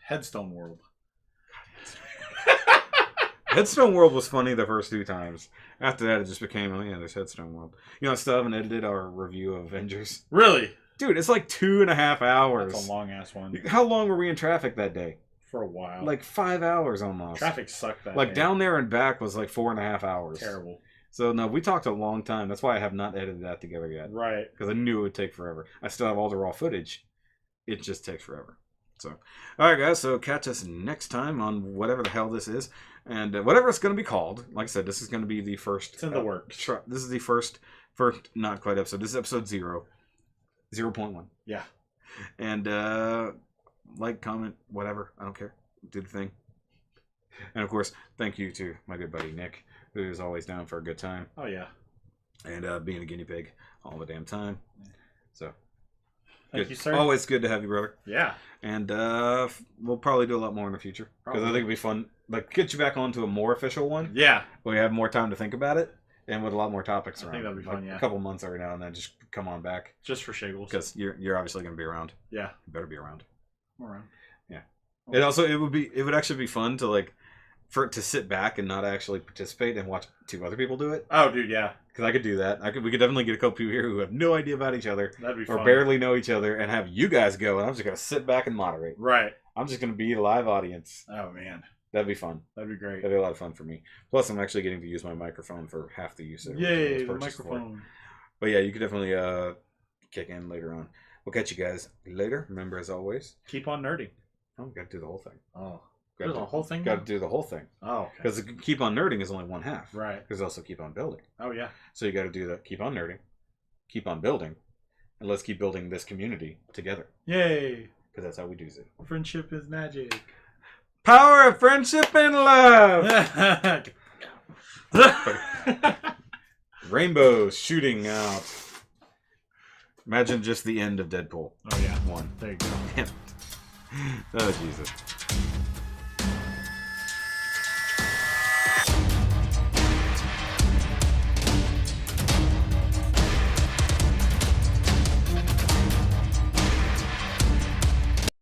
Headstone World. Headstone World was funny the first 2 times. After that, it just became, oh yeah, there's Headstone World. You know, I still haven't edited our review of Avengers. Really? Dude, it's like 2.5 hours. That's a long-ass one. How long were we in traffic that day? For a while. Like 5 hours almost. Traffic sucked that day. Down there and back was like 4.5 hours. Terrible. So no, we talked a long time. That's why I have not edited that together yet. Right. Because I knew it would take forever. I still have all the raw footage. It just takes forever. So, all right, guys. So catch us next time on whatever the hell this is, and whatever it's going to be called. Like I said, this is going to be the first. It's in the works. This is the first not quite episode. This is episode 0.1. Yeah. And like, comment, whatever. I don't care. Do the thing. And of course, thank you to my good buddy Nick, who is always down for a good time. Oh yeah. And being a guinea pig all the damn time. So. Thank you, sir. Always good to have you, brother. Yeah. And we'll probably do a lot more in the future, because I think it'd be fun. Like, get you back onto a more official one. Yeah. Where we have more time to think about it, and with a lot more topics around. I think that'd be fun. Yeah. A couple months every now and then, just come on back. Just for shiggles. Because you're obviously going to be around. Yeah. You better be around. I'm around. Yeah. It would actually be fun to to sit back and not actually participate and watch 2 other people do it. Oh, dude, yeah. Because I could do that. We could definitely get a couple people here who have no idea about each other. That'd be or fun. barely know each other, and have you guys go, and I'm just going to sit back and moderate. Right. I'm just going to be a live audience. Oh, man. That'd be fun. That'd be great. That'd be a lot of fun for me. Plus, I'm actually getting to use my microphone for half the use. Yay, the microphone. But yeah, you could definitely kick in later on. We'll catch you guys later. Remember, as always, keep on nerding. Oh, got to do the whole thing. Oh. There's a whole thing? Got to do the whole thing. Oh, okay. Because keep on nerding is only one half. Right. Because also keep on building. Oh, yeah. So you got to do the keep on nerding, keep on building, and let's keep building this community together. Yay. Because that's how we do it. Friendship is magic. Power of friendship and love. Rainbows shooting out. Imagine just the end of Deadpool. Oh, yeah. 1. There you go. Oh, Jesus.